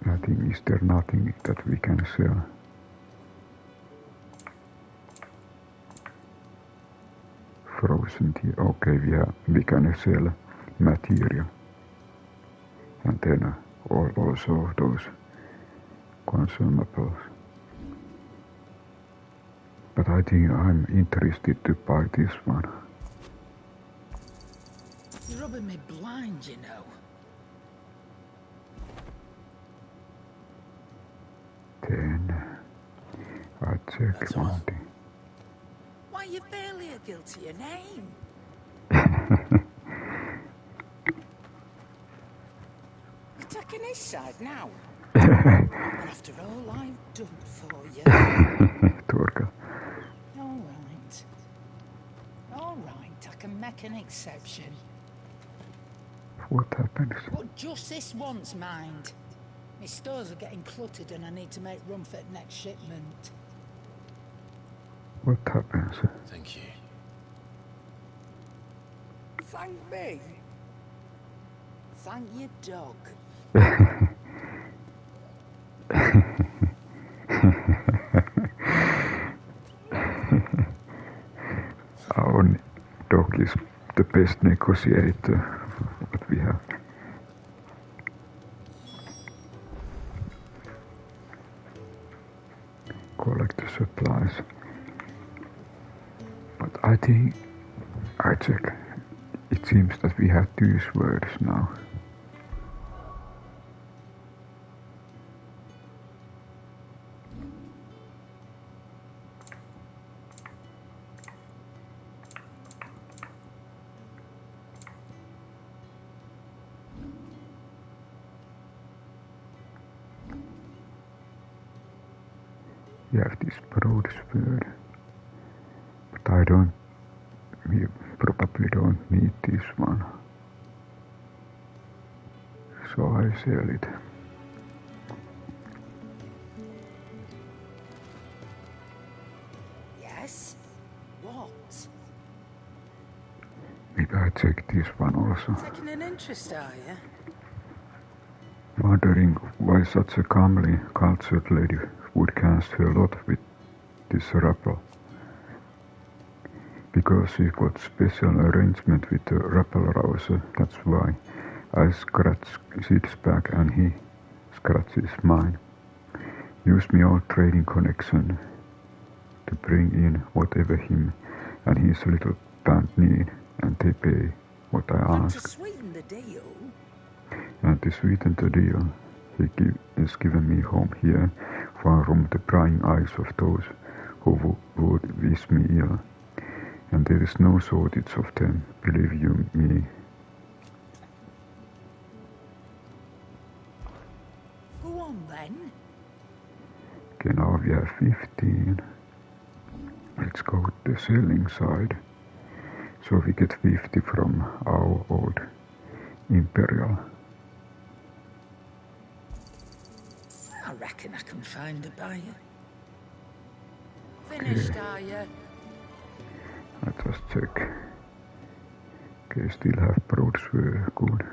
I think, is there nothing that we can sell? Frozen tea, okay, we can sell material. And then also those consumables. But I think I'm interested to buy this one. You're rubbing me blind, you know. Then I check That's one all. thing. Why, you're barely a guilty of name. You're taking his side now. After all I've done for you. Tarja. All right, I can make an exception. What happens? But just this once, mind. My stores are getting cluttered and I need to make room for the next shipment. What happens? Thank you. Thank me. Thank your dog. Our dog is the best negotiator what we have. Collect the supplies. But I think I check. It seems that we have 2 swords now. We have this broad sword, but we probably don't need this one, so I sell it. Yes? What? Maybe I check this one also. Taking an interest, are you? Wondering why such a comely, cultured lady would cast her lot with this rabble. Because she got special arrangement with the rabble-rouser, that's why. I scratch Sid's back and he scratches mine. Use me old trading connection to bring in whatever him and his little band need, and they pay what I ask. To sweeten the deal. And to sweeten the deal, he has given me home here, far from the prying eyes of those who would wish me ill. And there is no shortage of them, believe you me. Go on then. Okay, now we have 15. Let's go to the selling side. So we get 50 from our old Imperial. I reckon I can find a buyer. Finished, are you? I just check. Okay, still have broadsword, good.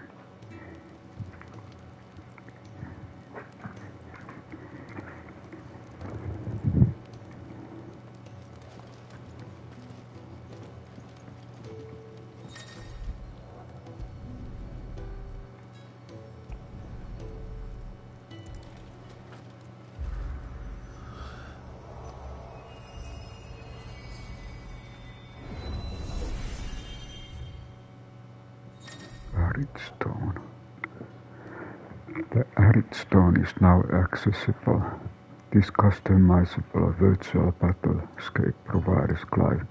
Arete Stone. The Arete Stone is now accessible. This customizable virtual battlescape provides Clive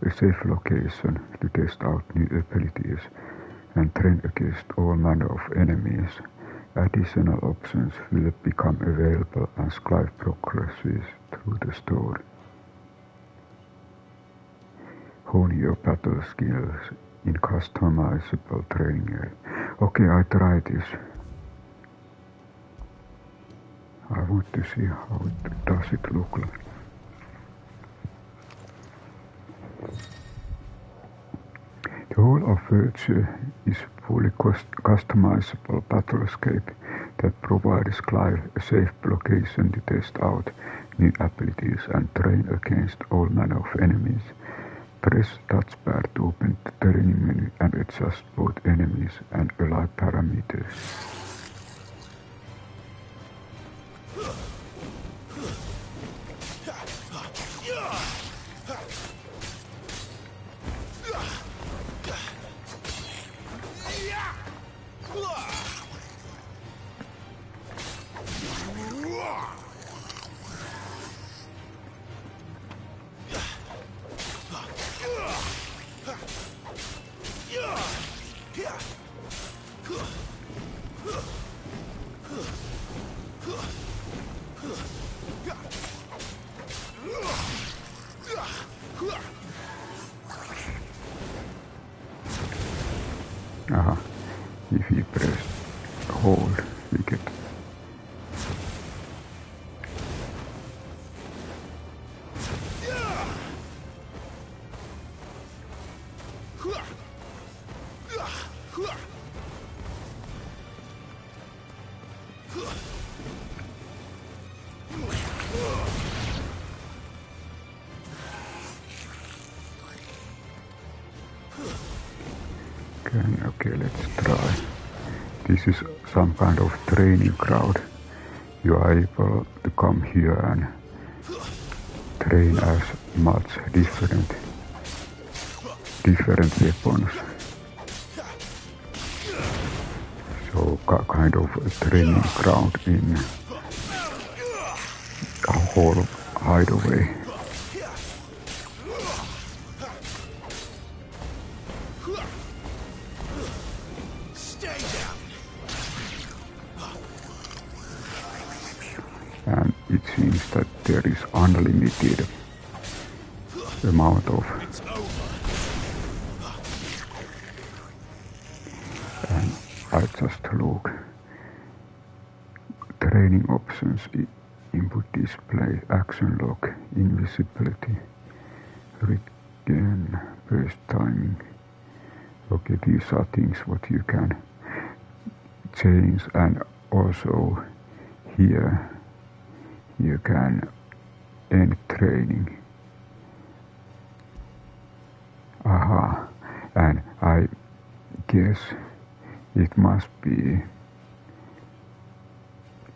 a safe location to test out new abilities and train against all manner of enemies. Additional options will become available as Clive progresses through the story. Hone your battle skills in customizable training area. Okay, I try this. I want to see how does it look like. The whole Wall of Virtue is fully customizable battlescape that provides Clive a safe location to test out new abilities and train against all manner of enemies. Press touchpad to open the training menu and adjust both enemies and ally parameters. If you press hold, we get okay, let's try. This is some kind of training ground. You are able to come here and train as much different weapons. So kind of a training ground in a whole Hideaway. And it seems that there is unlimited amount of and I just look training options, input display, action lock, invisibility, regain, burst timing. Okay, these are things what you can change, and also here you can end training. And I guess it must be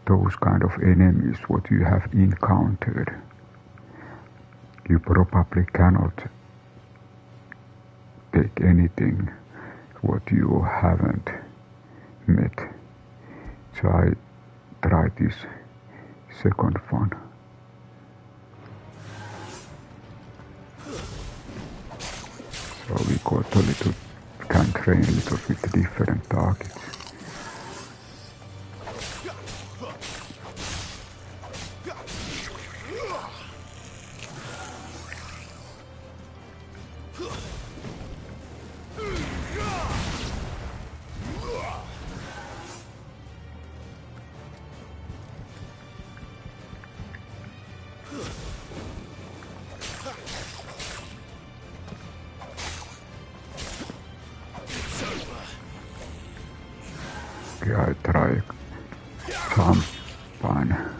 those kind of enemies what you have encountered. You probably cannot take anything what you haven't met. So I try this second one. So we got a little, can train a little bit different targets. I try some fun.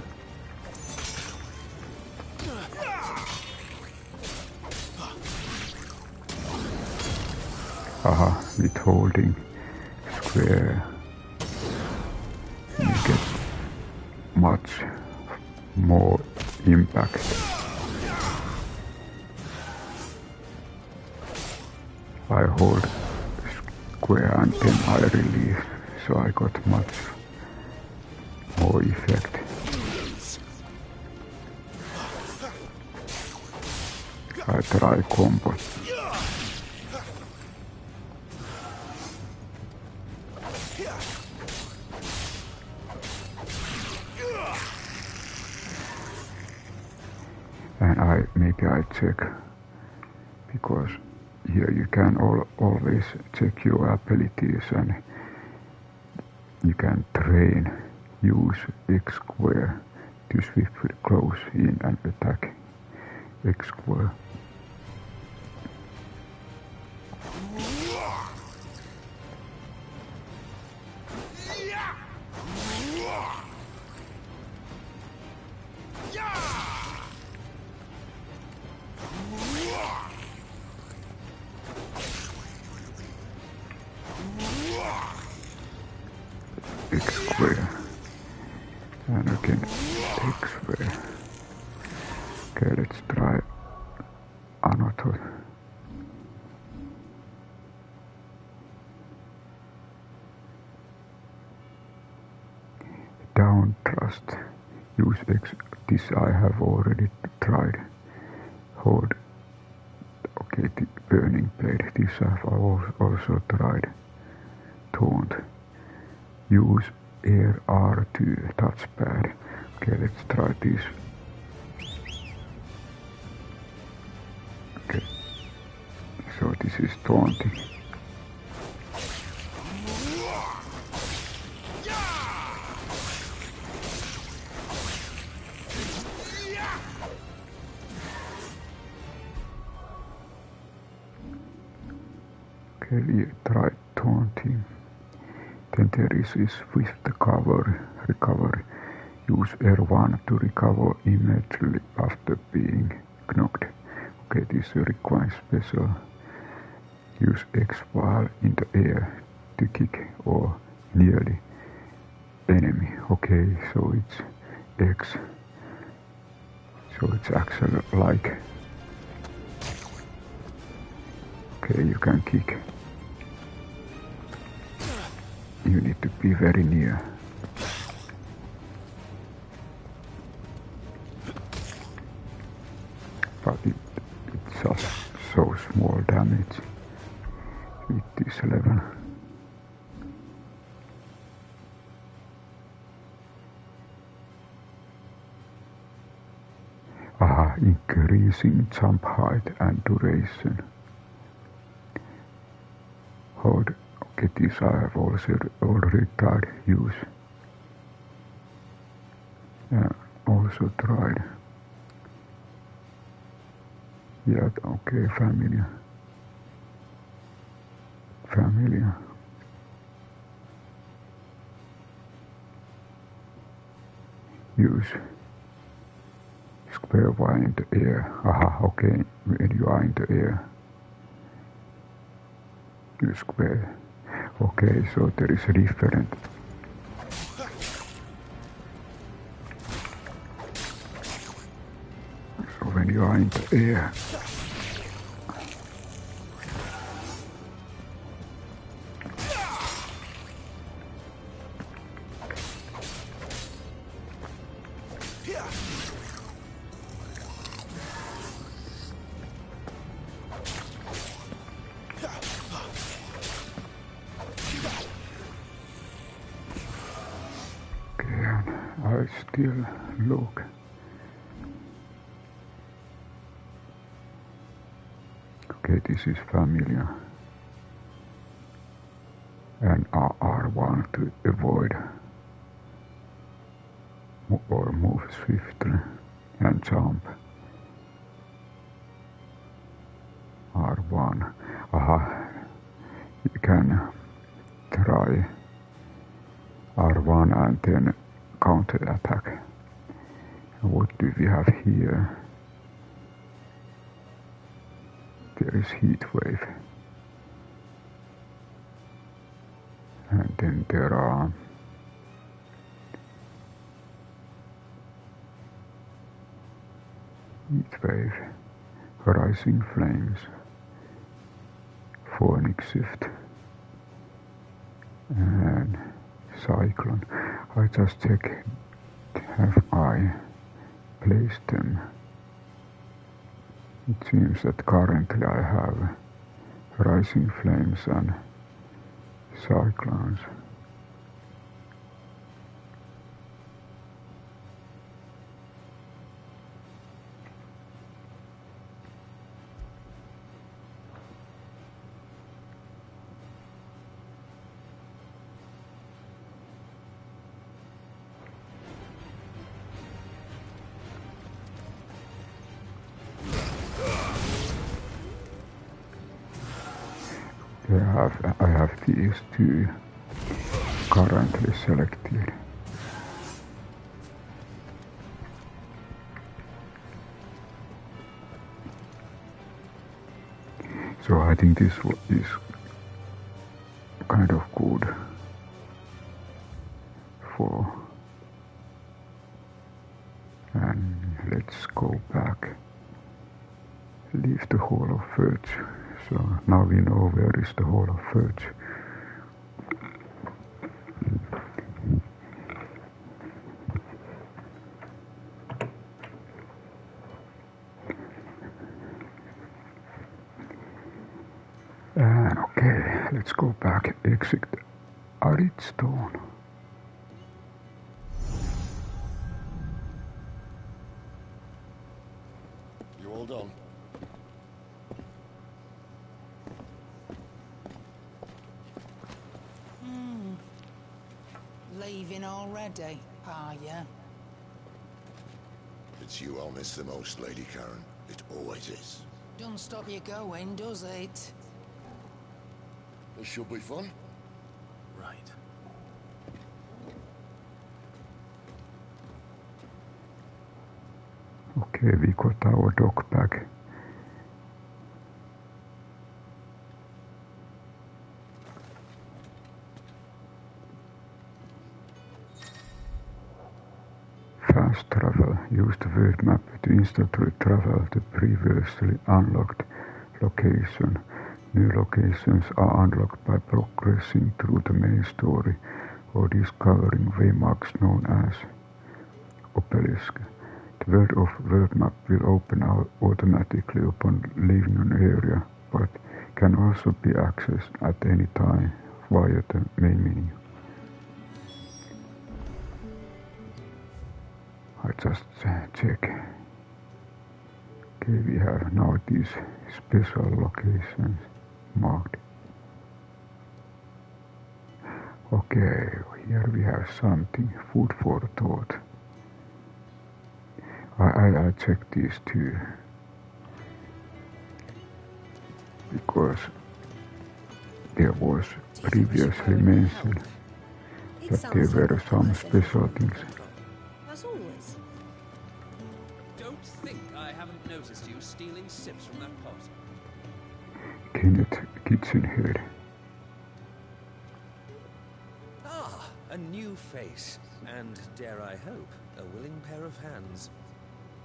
With holding square you get much more impact. I hold square and then I release. So I got much more effect. I try combo. And maybe I check, because here you can always check your abilities, and you can train, use X square to swiftly close in and attack X square. X-ray. Okay, let's try another. Down thrust. Use X. This I have already tried. Hold. Okay, the burning blade. This I have also tried. Taunt. Use air R2 touchpad. Okay, let's try this. Okay. So this is taunting. Okay, we tried taunting. Then there is swift recovery. Use R1 to recover immediately after being knocked. Okay, this requires special. Use X while in the air to kick or nearly enemy. Okay, so it's X. So it's actually like. Okay, you can kick. You need to be very near. But it's just so small damage with this level. Increasing jump height and duration. Hold. Okay, this I have also already tried use. Yeah, also tried. Yeah, okay, familiar. Use square Y in the air. Okay, when you are in the air. Use square. Okay, so there is a different. So when you are in the air. Still look. Okay, this is familiar. And R1 to avoid or move swiftly and jump. R1. You can try R1 and then counter attack. What do we have here? There is heat wave. And then there are heat wave, rising flames, phonic shift, and cyclone. I just check, have I placed them? It seems that currently I have rising flames and cyclones. I have these two currently selected. So I think this is kind of good for And let's go back. Leave the Hall of Virtue. So now we know where is the Hall of Virtue. And okay, let's go back. Exit Arete Stone. You all done? Leaving already, are ya? It's you I'll miss the most, Lady Charon. It always is. Don't stop you going, does it? This should be fun. Right. Okay, we got our dog back. Fast travel. Use the world map to instantly travel to previously unlocked location. New locations are unlocked by progressing through the main story or discovering waymarks known as obelisk. The world of world map will open out automatically upon leaving an area, but can also be accessed at any time via the main menu. I just check. Okay, we have now these special locations marked. Okay, here we have something, food for thought. I checked these too. Because there was previously mentioned that there were some special things. As always. Don't think I haven't noticed you stealing sips from that pot. Kenneth Kitchenhead. Ah, a new face, and dare I hope, a willing pair of hands.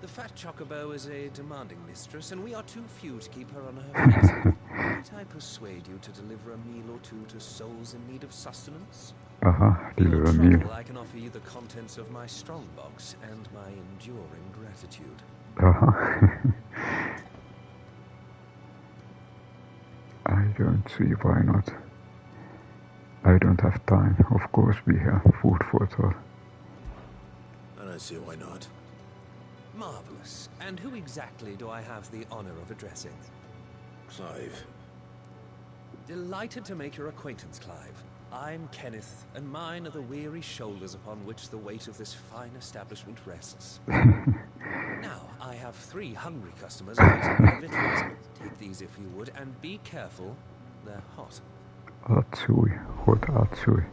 The fat chocobo is a demanding mistress, and we are too few to keep her on her feet. Might I persuade you to deliver a meal or two to souls in need of sustenance? Deliver a meal. I can offer you the contents of my strongbox and my enduring gratitude. I don't see why not. I don't have time. Of course we have food for thought. I don't see why not. Marvelous. And who exactly do I have the honor of addressing? Clive. Delighted to make your acquaintance, Clive. I'm Kenneth, and mine are the weary shoulders upon which the weight of this fine establishment rests. Now, I have 3 hungry customers waiting their victuals. Take these if you would, and be careful. They're hot. Atsui, hot Atsui.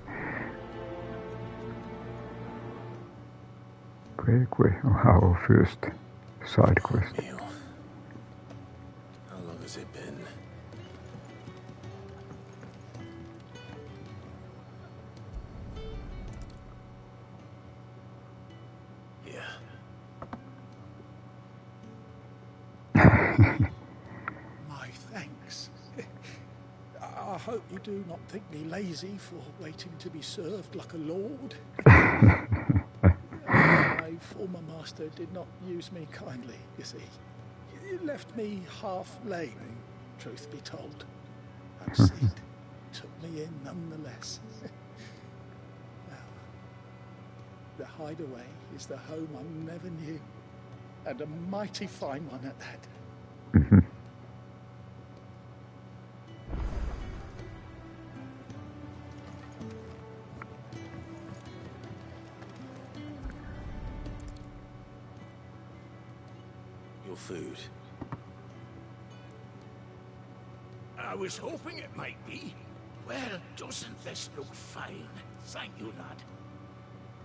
Okay, our first side quest. Meal. How long has it been? My thanks. I hope you do not think me lazy for waiting to be served like a lord. My former master did not use me kindly, you see. He left me half lame, truth be told. And Seed took me in nonetheless. Well, the Hideaway is the home I never knew, and a mighty fine one at that. Food. I was hoping it might be. Well, doesn't this look fine? Thank you, lad.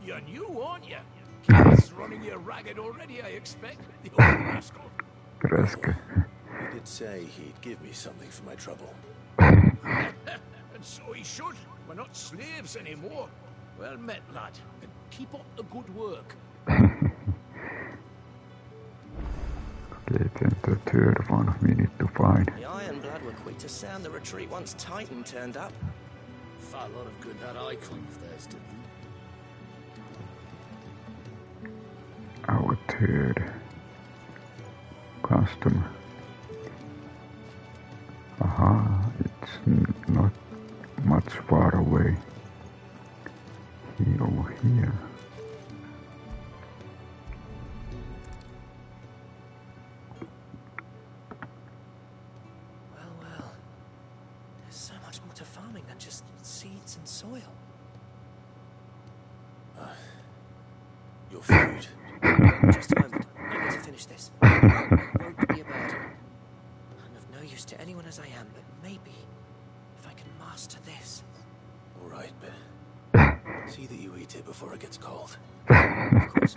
You're new, aren't you? Kenneth's running you ragged already, I expect. The old rascal. He did say he'd give me something for my trouble. And so he should. We're not slaves anymore. Well met, lad. And keep up the good work. Then the third one we need to find. The Ironblood were quick to sound the retreat once Titan turned up. Fat lot of good that icon of theirs did. Our third custom. Aha, it's not much far away. Over here. Well. There's so much more to farming than just seeds and soil. Your food. Just a moment. I need to finish this. I won't be a burden. I'm of no use to anyone as I am, but maybe if I can master this. All right, but see that you eat it before it gets cold. Of course.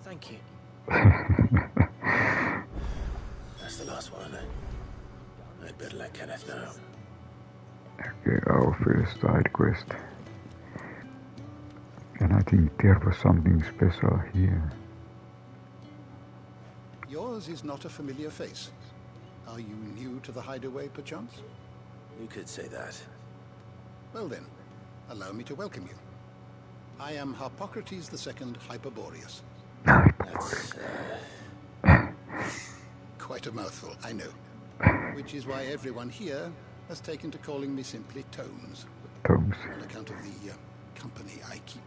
Thank you. That's the last one. I'd better let Kenneth know. Okay, our first side quest. And I think there was something special here. Yours is not a familiar face. Are you new to the Hideaway, perchance? You could say that. Well then, allow me to welcome you. I am Harpocrates II Hyperboreus. That's, Quite a mouthful, I know. Which is why everyone here has taken to calling me simply Tomes. Tomes. On account of the company I keep.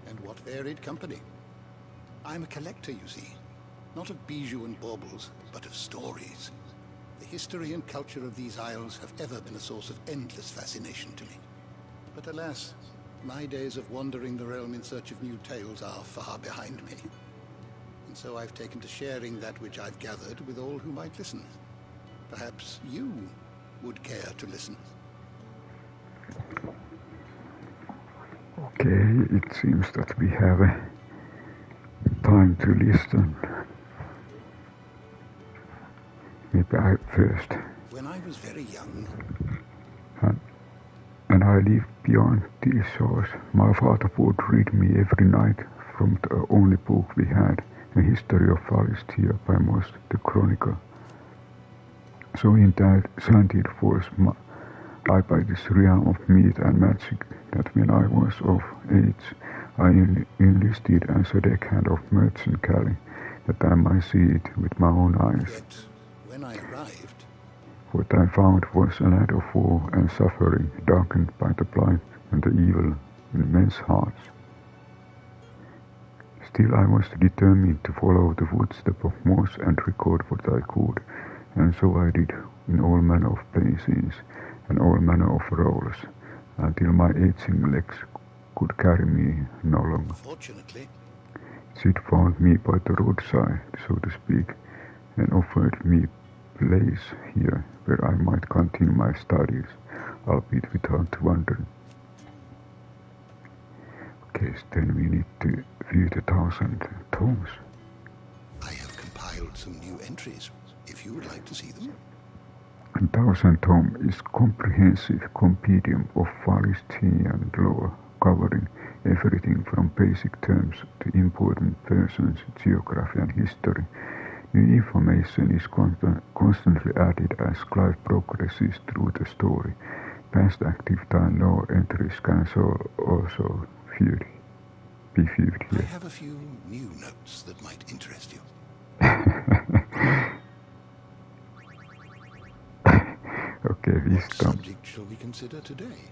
And what varied company. I'm a collector, you see. Not of bijou and baubles, but of stories. The history and culture of these isles have ever been a source of endless fascination to me. But alas, my days of wandering the realm in search of new tales are far behind me. And so I've taken to sharing that which I've gathered with all who might listen. Perhaps you would care to listen. Okay, it seems that we have time to listen. Maybe I first. When I was very young. And I lived beyond these shores. My father would read me every night from the only book we had, A History of Philistia by Most the Chronicle. So in that slanted was I by this realm of myth and magic that when I was of age, I enlisted as a deckhand of merchant galley, that I might see it with my own eyes. Yet, when I arrived, what I found was a land of war and suffering, darkened by the blind and the evil in men's hearts. Still I was determined to follow the footsteps of Morse and record what I could, and so I did in all manner of places and all manner of roles, until my aging legs could carry me no longer. Fortunately, Sid found me by the roadside, so to speak, and offered me place here where I might continue my studies, albeit without wandering. Okay, so then we need to view the 1,000 tomes. I have compiled some new entries, if you would like to see them. 1,000 tome is comprehensive compendium of Philistian lore, covering everything from basic terms to important persons, geography and history. New information is constantly added as Clive progresses through the story. Past active time lore entries can also be viewed here. I have a few new notes that might interest you. Okay, what subject shall we consider today?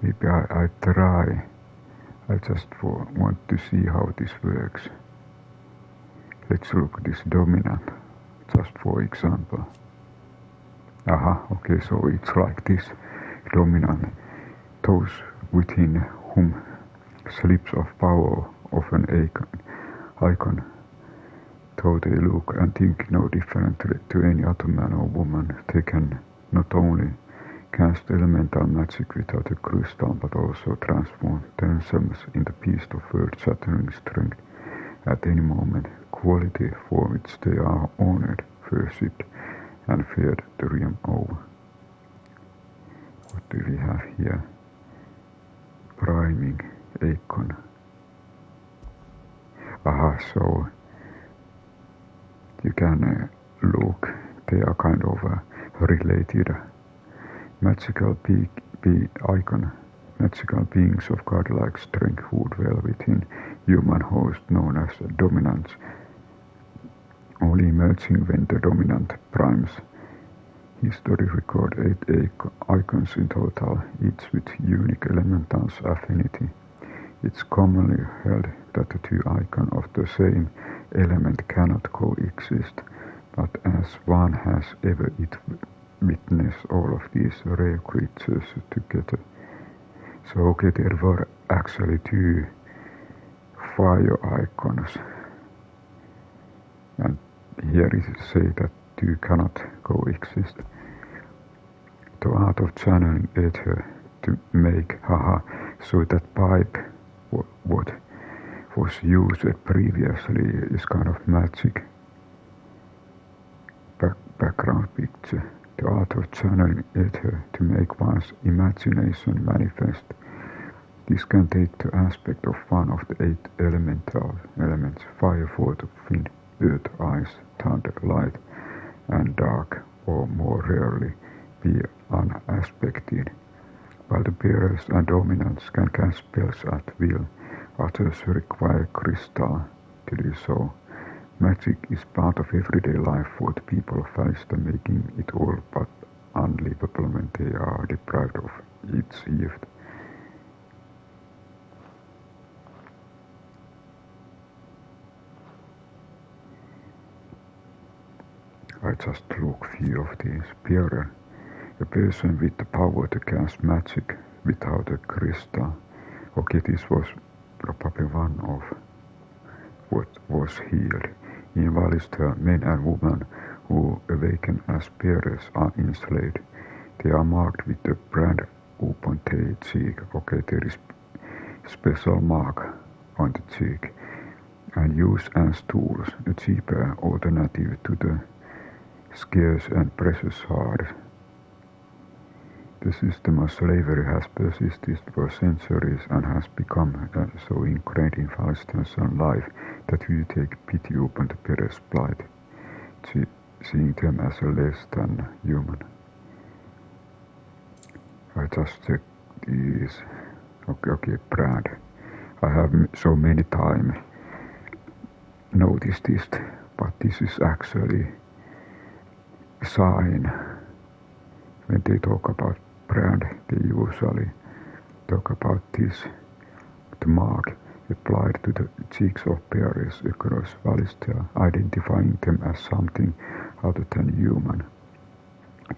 Maybe I try. I just want to see how this works. Let's look at this dominant, just for example. Aha, okay, so it's like this dominant. Those within whom slips of power of an icon, though they look and think no differently to any other man or woman, they can not only cast elemental magic without a crystal, but also transform themselves in the beast of earth-shattering strength at any moment, quality for which they are honored, worshipped, and feared the realm over. What do we have here? Priming icon. Aha, so you can look, they are kind of related. Magical icon, magical beings of godlike strength who dwell within human host known as dominants, only emerging when the dominant primes. History record 8 icons in total, each with unique elemental affinity. It's commonly held that the two icons of the same element cannot coexist, but as one has ever witnessed all of these rare creatures together. So okay, there were actually 2 fire icons, and here is say that 2 cannot coexist. The art of channeling ether to make so that pipe what was used previously is kind of magic background picture. The art of channeling ether to make one's imagination manifest. This can take the aspect of one of the 8 elemental elements: fire, water, wind, earth, ice, thunder, light, and dark, or more rarely be unaspected. While the bearers and dominants can cast spells at will, others require crystal to do so. Magic is part of everyday life for the people of Alistair, making it all but unlivable when they are deprived of its gift. I just look few of these. Bearer, a person with the power to cast magic without a crystal. Okay, this was probably one of what was healed. In Alistair, men and women who awaken as bearers are enslaved. They are marked with the brand upon their cheek. Okay, there is special mark on the cheek, and used as tools, a cheaper alternative to the scarce and precious swords. The system of slavery has persisted for centuries and has become so ingrained in Alistair's life that we take pity upon the bearer's plight, seeing them as less than human. I just checked these. Okay, brand. I have so many times noticed this, but this is actually a sign. When they talk about brand, they usually talk about this, the mark applied to the cheeks of bearers across Alistair, identifying them as something other than human.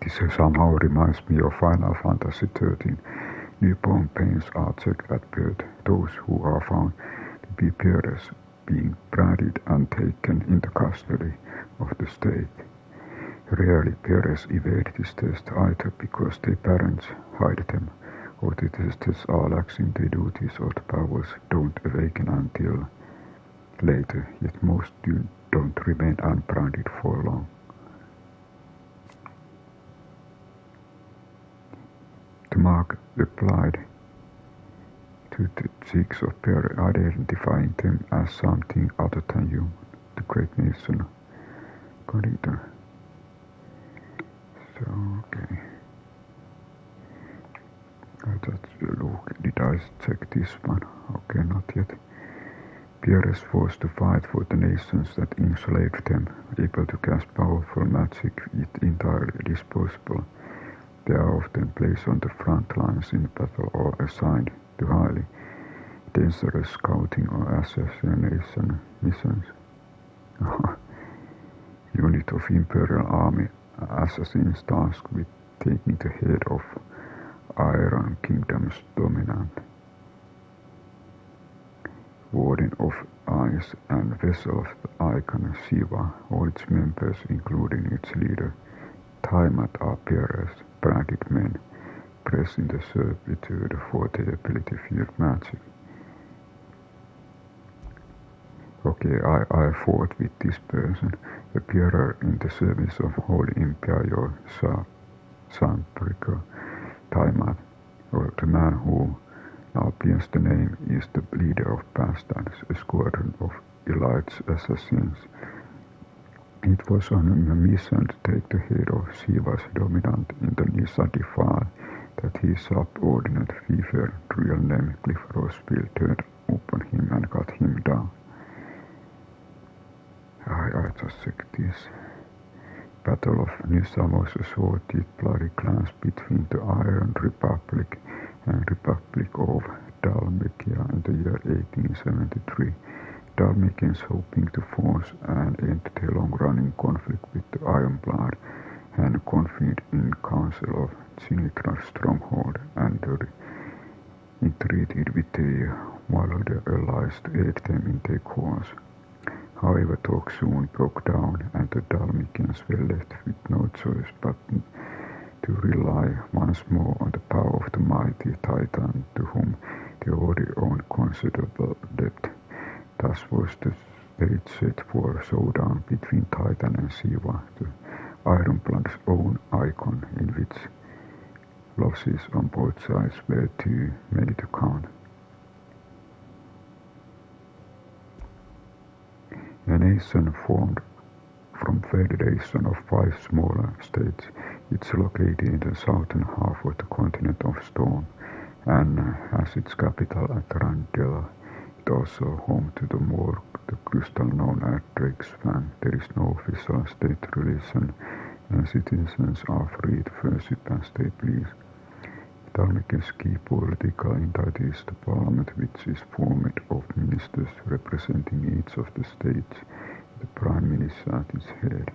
This somehow reminds me of Final Fantasy XIII. Newborn pains are checked at birth, those who are found to be bearers being branded and taken into custody of the state. Rarely bearers evade this test either because their parents hide them, or the testers are laxing their duties or the powers don't awaken until later, yet most don't remain unbranded for long. The mark applied to the cheeks of bearer, identifying them as something other than human. The great nation corridor. So, okay. I just look. Did I check this one? Okay, not yet. Bearers forced to fight for the nations that enslaved them, able to cast powerful magic, yet entirely disposable. They are often placed on the front lines in battle or assigned to highly dangerous scouting or assassination missions. Unit of Imperial Army assassins tasked with taking the head of Iron Kingdom's dominant. Warden of Ice and vessel of the icon Shiva, all its members, including its leader, Tiamat, are bearers, branded men, pressed in the servitude for their ability to field magic. Okay, I fought with this person, a bearer in the service of Holy Imperial Samprika, Tiamat, or the man who now bears the name, is the leader of Bastards, a squadron of elite assassins. It was on a mission to take the head of Shiva's dominant in the Nissa defile that his subordinate Fever, real name Cliff Rosefield, turned upon him and cut him down. I just checked this. Battle of Nissa was a short-lived bloody clash between the Iron Republic and Republic of Dalmatia in the year 1873. Dalmatians hoping to force an end to their long-running conflict with the Ironblood and convened in council of Chinigra's stronghold and entreated with their Walloder allies to aid them in their cause. However, talk soon broke down and the Dalmatians were left with no choice but to rely once more on the power of the mighty Titan to whom they already owned considerable debt. Thus was the stage set for a showdown between Titan and Shiva, the Ironblood's own icon, in which losses on both sides were too many to count. A nation formed from federation of 5 smaller states, it's located in the southern half of the continent of Stone and has its capital at Randell. It also home to the more the crystal known as Drake's Fang. There is no official state religion and citizens are free to worship and stay pleased. Dalmatian's key political entity is the parliament, which is formed of ministers representing each of the states, the prime minister at its head.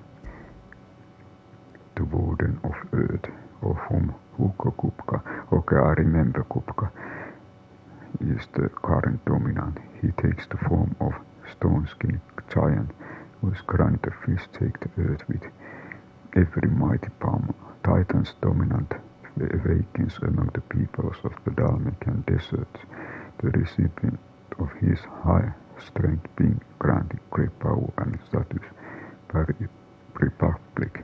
The warden of earth, of whom Hugo Kupka, okay, I remember Kupka, is the current dominant. He takes the form of stone-skinned giant, whose granite fists take the earth with every mighty palm. Titan's dominant awakens among the peoples of the Dalmatian deserts, the recipient of his high strength being granted great power and status by the Republic.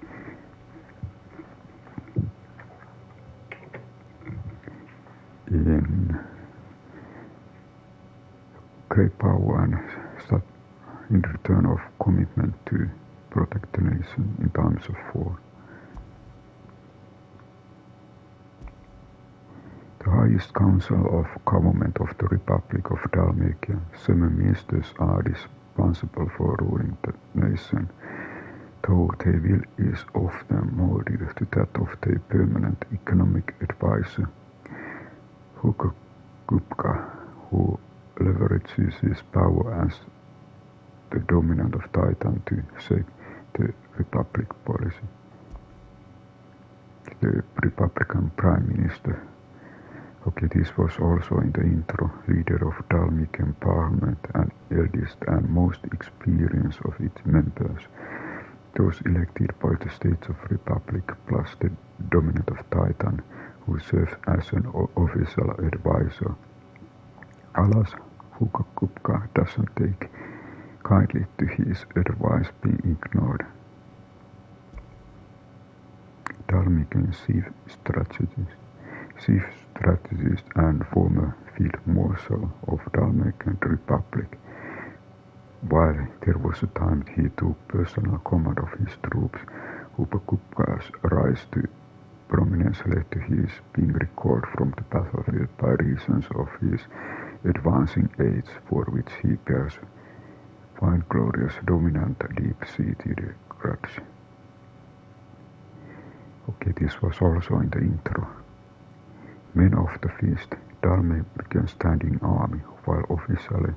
Great power and in return of commitment to protect the nation in times of war. The highest council of government of the Republic of Dalmatia, 7 ministers are responsible for ruling the nation, though their will is often molded to that of their permanent economic advisor, Hugo Kupka, who leverages his power as the dominant of Titan to shape the Republic policy. The Republican Prime Minister. Okay, this was also in the intro, leader of Dalmatian Parliament and eldest and most experienced of its members, those elected by the States of Republic plus the dominant of Titan, who serves as an official advisor. Alas, Hugo Kupka doesn't take kindly to his advice being ignored. Dalmatian chief strategist and former field marshal of Dalmatian Republic. While there was a time he took personal command of his troops, Hugo Kupka's rise to prominence led to his being recalled from the battlefield by reasons of his advancing age, for which he bears vainglorious, dominant, deep-seated grudge. Okay, this was also in the intro. Men of the Fist, Dalmatian standing army, while officially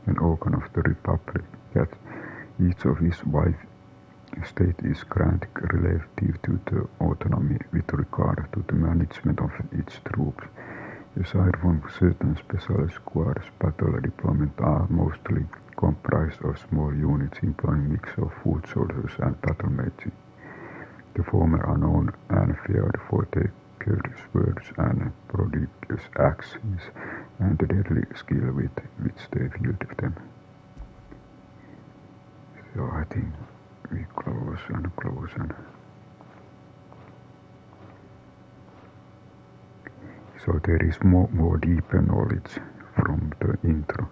an organ of the Republic, yet each of his 5 states is granted relative to the autonomy with regard to the management of its troops. Aside from certain specialist squads, battle deployment are mostly comprised of small units employing a mix of foot soldiers and battle mages. The former are known and feared for their skilled swords and prodigious axes and the deadly skill with which they wield them. So I think we close and close and so there is more deeper knowledge from the intro.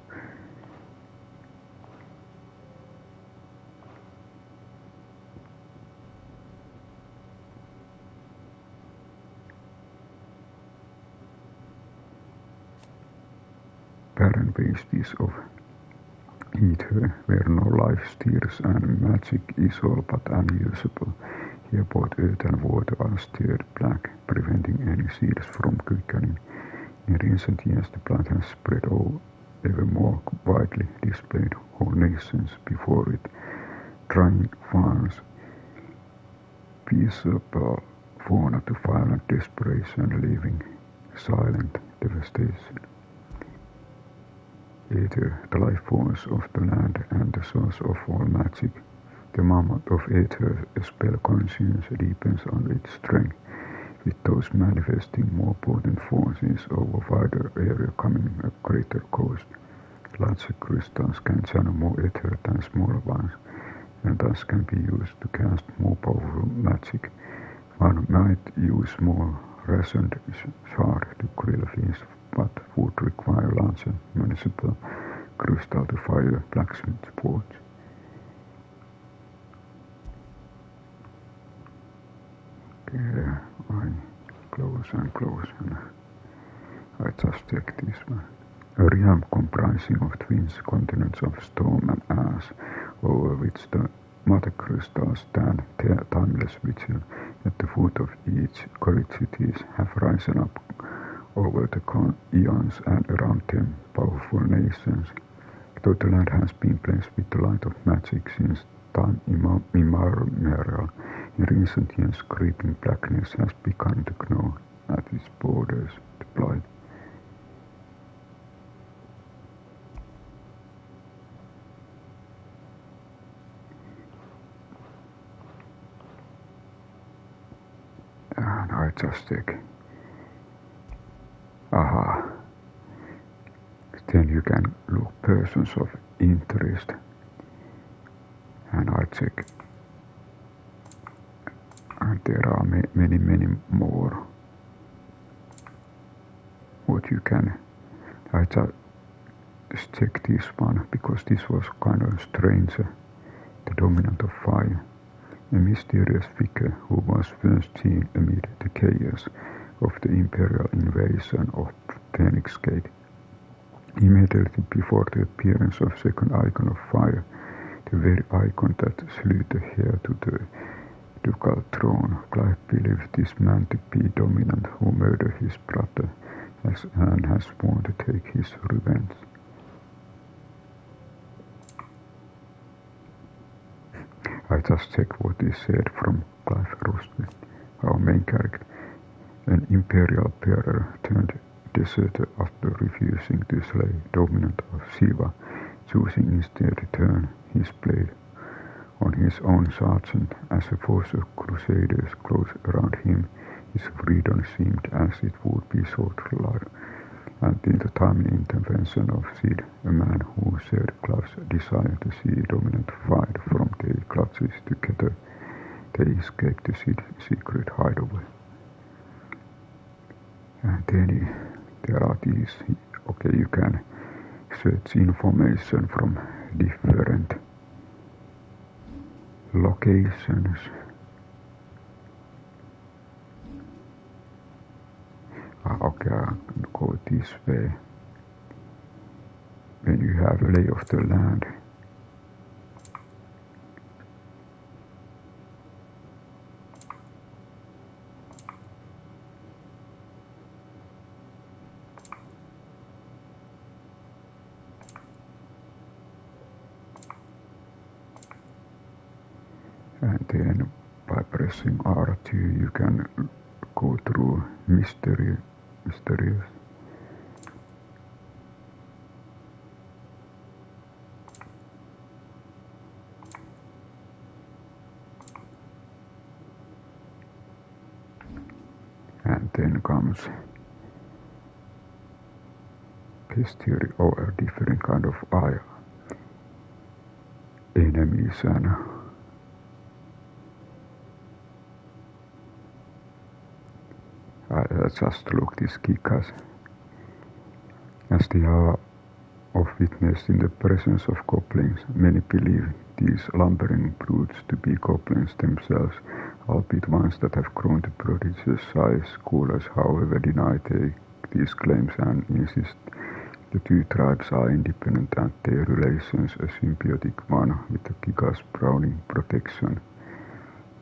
barren wastes of ether, where no life stirs and magic is all but unusable. Here both earth and water are stirred black, preventing any seeds from quickening. In recent years the plant has spread ever more widely, displayed whole nations before it, drying farms, peaceable fauna to violent desperation, leaving silent devastation. Ether, the life force of the land and the source of all magic. The amount of ether a spell consumes depends on its strength, with those manifesting more potent forces over wider area coming a greater cost. Larger crystals can channel more ether than smaller ones, and thus can be used to cast more powerful magic. One might use more rationed shard to grill fish, but would require larger municipal crystal to fire blacksmith's forge. Okay, I close and I just check this one. A realm comprising of twin continents of storm and ash, over which the mother crystals stand timeless vigil. At the foot of each great cities have risen up over the eons, and around them powerful nations. Though the land has been blessed with the light of magic since time immemorial, in recent years creeping blackness has begun to gnaw at its borders, the blight. And I just check. Aha. Then you can look persons of interest. And I check. And there are many more. What you can. I just check this one because this was kind of strange. The dominant of fire. A mysterious figure who was first seen amid the chaos of the imperial invasion of Phoenix Gate. Immediately before the appearance of second icon of fire, the very icon that slew the heir to the ducal throne, Clive believed this man to be dominant who murdered his brother and has sworn to take his revenge. I just checked what is said from Clive Roosevelt, our main character. An imperial bearer turned deserter after refusing to slay dominant of Shiva, choosing instead to turn his blade on his own sergeant. As a force of crusaders closed around him, his freedom seemed as it would be short-lived. Until the timely intervention of Sid, a man who shared Clive's desire to see dominant fight from their clutches together, they escaped to Sid's secret hideaway. And then there are these, okay, you can search information from different locations. Okay, I can go this way. When you have a lay of the land, and then by pressing R2 you can go through mysterious. And then comes history or a different kind of enemies and I just look this kick-ass. As they are of witness in the presence of goblins, many believe these lumbering brutes to be goblins themselves, albeit ones that have grown to prodigious size. Scholars, however, deny these claims and insist The two tribes are independent and their relations a symbiotic one, with the Gigas providing protection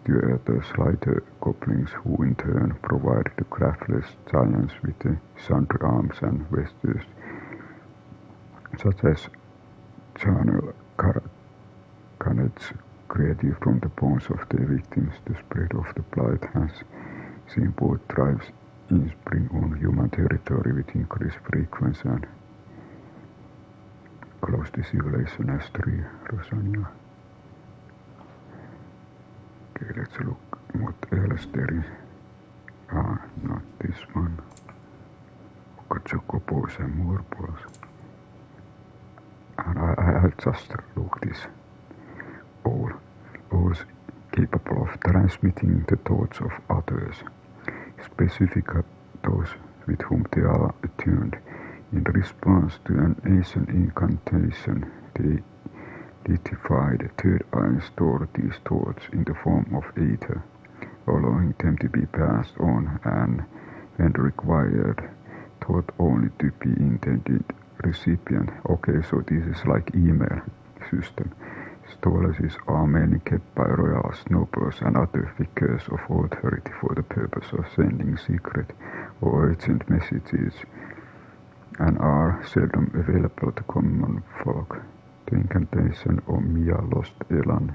to the slighter goblins, who in turn provide the craftless giants with the sundry arms and vestures, such as charnel carnage created from the bones of their victims. The spread of the blight has seen both tribes spring on human territory with increased frequency and close to civilization as tree Rosania. Okay, let's look what else there is. Not this one. Chocobos and moorballs. And I just look this. All capable of transmitting the thoughts of others, specifically those with whom they are attuned. In response to an ancient incantation, they deified third eye stored these thoughts in the form of ether, allowing them to be passed on and, when required, thought only to be intended recipient. Okay, so this is like email system. Storages are mainly kept by royals, nobles, and other figures of authority for the purpose of sending secret or urgent messages, and are seldom available to common folk. The incantation of Mia lost Elan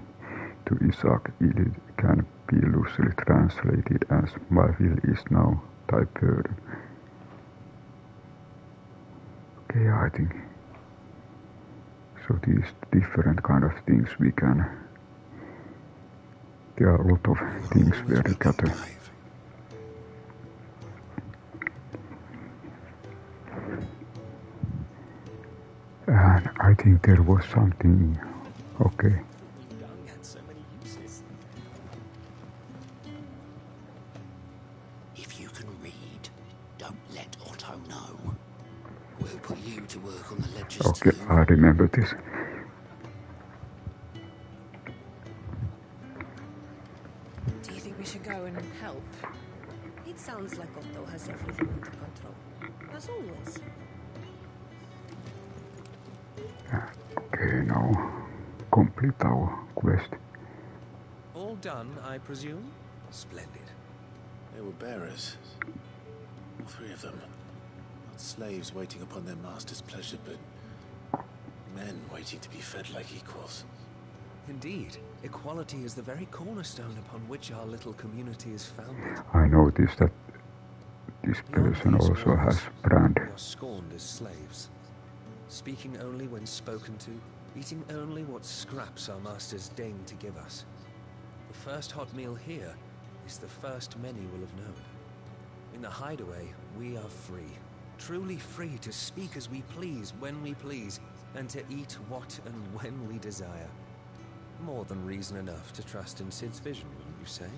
to Isaac Ilid can be loosely translated as "My will is now thy burden." Okay, I think so. These different kind of things we can. There are a lot of things where we gather. And I think there was something. Okay. If you can read, don't let Otto know. We'll put you to work on the ledgers Okay, too. I remember this. Do you think we should go and help? It sounds like Otto has everything under control, as always. Okay, now complete our quest. All done, I presume? Splendid. They were bearers. All three of them. Not slaves waiting upon their master's pleasure, but men waiting to be fed like equals. Indeed, equality is the very cornerstone upon which our little community is founded. I noticed that this person also has brand. We are scorned as slaves, speaking only when spoken to, eating only what scraps our masters deign to give us. The first hot meal here is the first many will have known. In the Hideaway, we are free, truly free to speak as we please, when we please, and to eat what and when we desire. More than reason enough to trust in Sid's vision, wouldn't you say?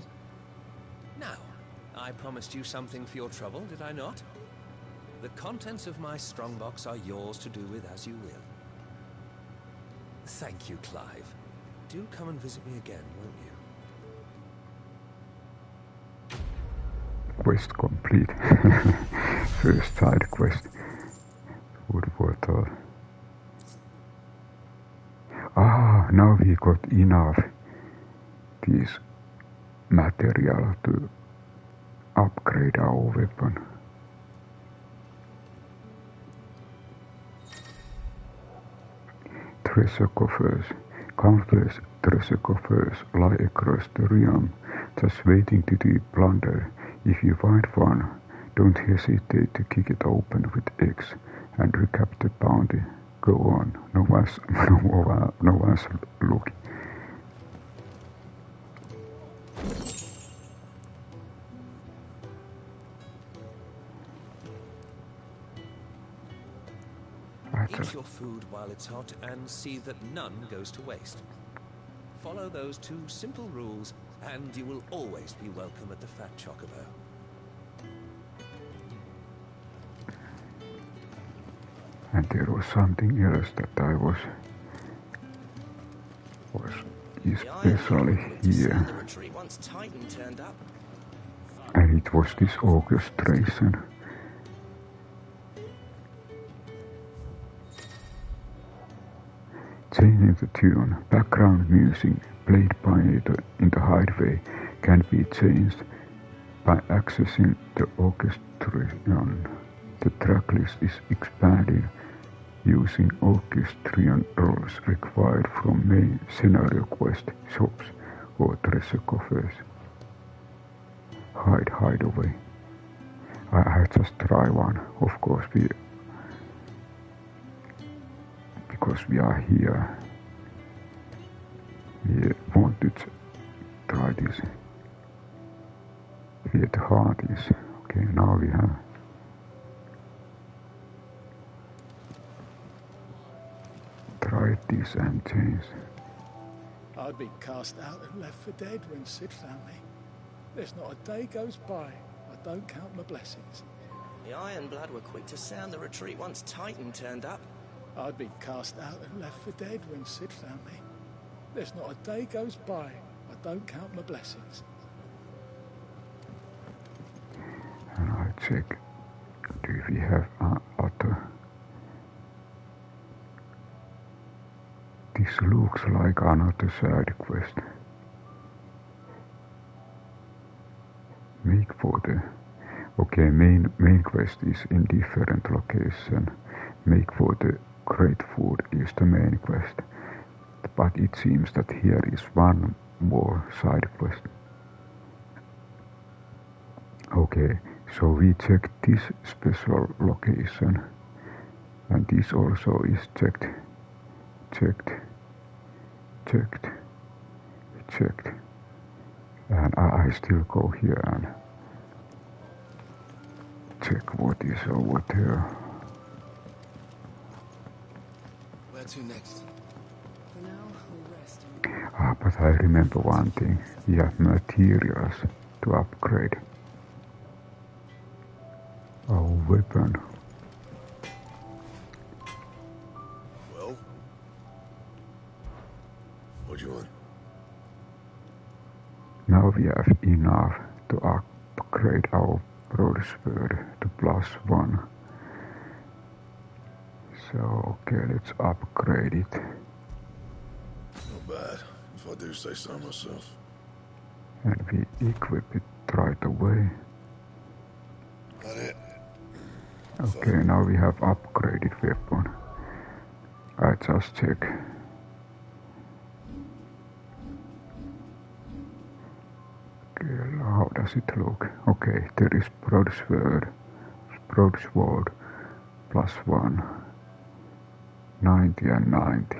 Now, I promised you something for your trouble, did I not? The contents of my strongbox are yours to do with as you will. Thank you, Clive. Do come and visit me again, won't you? Quest complete. First side quest. Woodwater. Now we got enough this material to upgrade our weapon. Treasure coffers. Countless treasure coffers lie across the realm, just waiting to be plundered. If you find one, don't hesitate to kick it open with X and recap the bounty. Go on. No one's looking. Eat your food while it's hot and see that none goes to waste. Follow those two simple rules and you will always be welcome at the Fat Chocobo. And there was something else that I was especially here. And it was this orchestration. the tune. Background music played in the Hideaway can be changed by accessing the Orchestrion. The tracklist is expanded using Orchestrion roles required from main scenario quest shops or treasure coffers. Hideaway. I just try one, of course, because we are here. We want to try this. Where the heart is. Okay, now we have. Tried this and changed. I'd be cast out and left for dead when Sid found me. There's not a day goes by I don't count my blessings. The Ironblood were quick to sound the retreat once Titan turned up. I'd be cast out and left for dead when Sid found me. There's not a day goes by I don't count my blessings. And I check, do we have other? This looks like another side quest. Make for the... Okay, main quest is in different location. Make for the great food is the main quest. But it seems that here is one more side quest. Okay, so we checked this special location. And this also is checked. And I still go here and check what is over there. Where to next? For now, we rest. But I remember one thing. We have materials to upgrade our weapon. Well? What do you want? Now we have enough to upgrade our broadsword to +1. So, okay, let's upgrade it. Not bad, if I do say so myself. And we equip it right away. That it? Okay, now we have upgraded weapon. I just check. Okay, how does it look? Okay, there is broadsword +1, 90 and 90.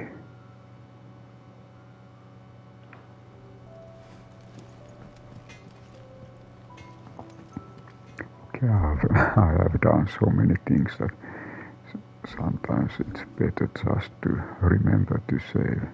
Okay, I have done so many things that sometimes it's better just to remember to save.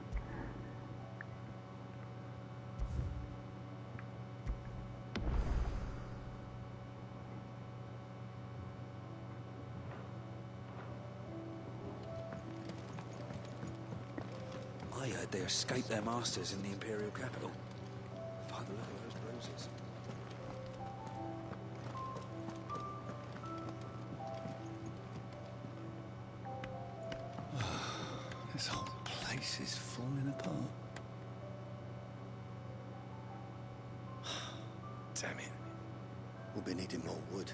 I heard they escaped their masters in the Imperial capital. By the look of those bruises. This whole place is falling apart. Damn it. We'll be needing more wood.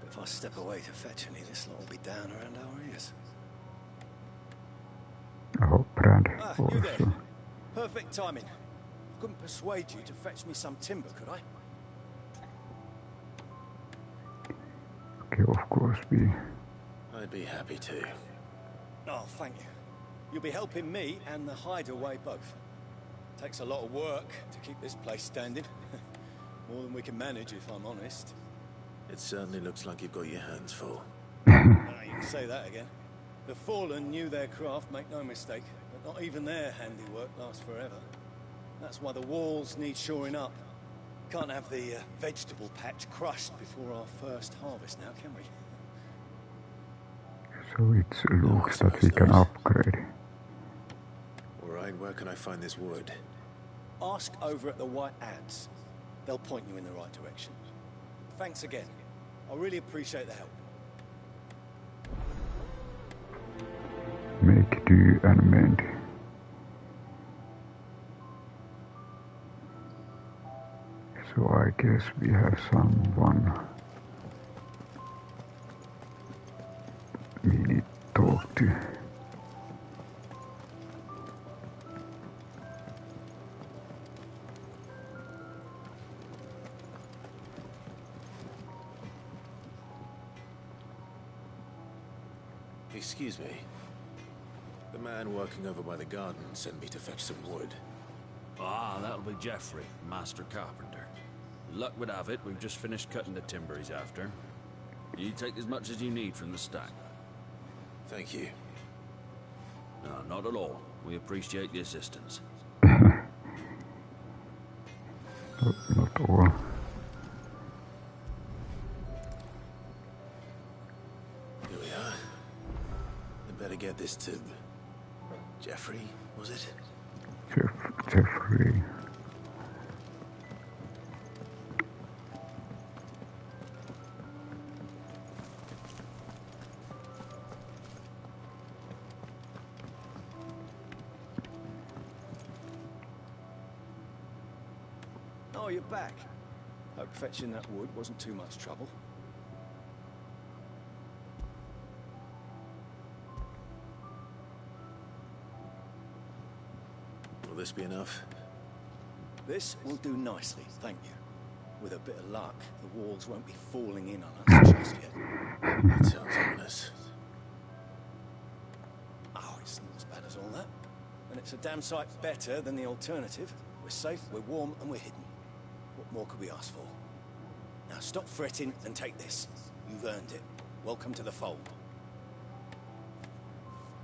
But if I step away to fetch any, this lot will be down around our ears. Oh, Brand You there. also. Perfect timing. I couldn't persuade you to fetch me some timber, could I? Okay, of course we... I'd be happy to. Oh, thank you. You'll be helping me and the Hideaway both. Takes a lot of work to keep this place standing. More than we can manage, if I'm honest. It certainly looks like you've got your hands full. You can say that again. The Fallen knew their craft, make no mistake, but not even their handiwork lasts forever. That's why the walls need shoring up. Can't have the vegetable patch crushed before our first harvest now, can we? So it looks that we can upgrade. Alright, where can I find this wood? Ask over at the White Ads. They'll point you in the right direction. Thanks again. I really appreciate the help. Make, do and mend. So I guess we have someone we need to talk to. Excuse me. The man working over by the garden sent me to fetch some wood. Ah, that'll be Geoffrey, master carpenter. Luck would have it, we've just finished cutting the timber he's after. You take as much as you need from the stack. Thank you. No, not at all. We appreciate the assistance. Not all. Here we are. I better get this to... Geoffrey, was it? Geoffrey. Oh, you're back. Hope fetching that wood wasn't too much trouble. Will this be enough? This will do nicely, thank you. With a bit of luck, the walls won't be falling in on us just yet. That sounds ominous. Oh, it's not as bad as all that. And it's a damn sight better than the alternative. We're safe, we're warm, and we're hidden. What more could we ask for? Now stop fretting and take this. You've earned it. Welcome to the fold.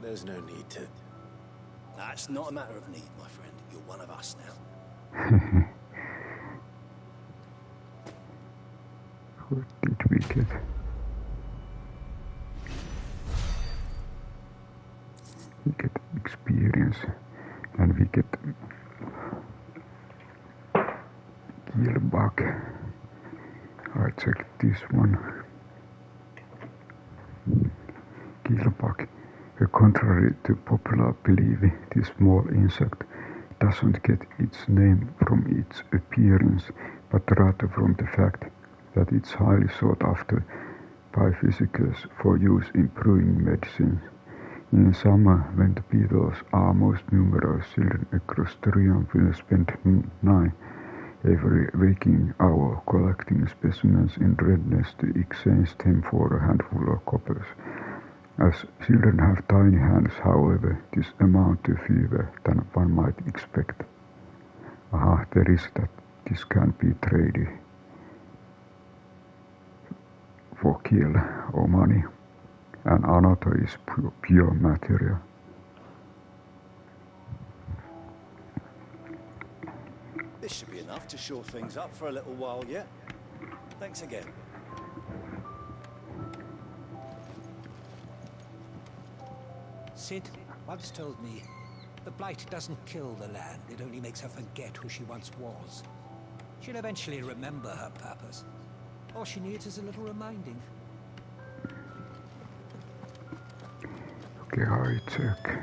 There's no need to... That's not a matter of need, my friend. You're one of us now. What did we get? We get experience and we get kill bug. I checked this one. Kill bug. Contrary to popular belief, this small insect doesn't get its name from its appearance, but rather from the fact that it's highly sought after by physicians for use in brewing medicines. In summer, when the beetles are most numerous, children across the realm will spend 9 every waking hour collecting specimens in readiness to exchange them for a handful of coppers. As children have tiny hands, however, this amount to fewer than one might expect. Aha, there is that this can be traded for kill or money, and another is pure material. This should be enough to shore things up for a little while yet. Thanks again. Sid once told me, the blight doesn't kill the land, it only makes her forget who she once was. She'll eventually remember her purpose. All she needs is a little reminding. Okay, I check.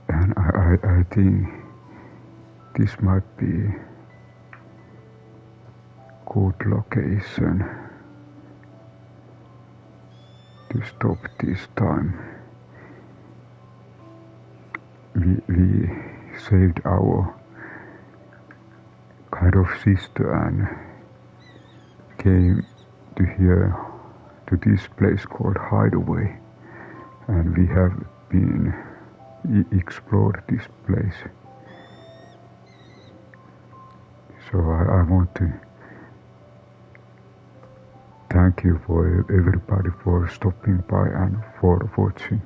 And I think this might be good location to stop this time. We saved our kind of sister and came to here, to this place called Hideaway, and we have been explored this place. So I want to thank you for everybody for stopping by and for watching.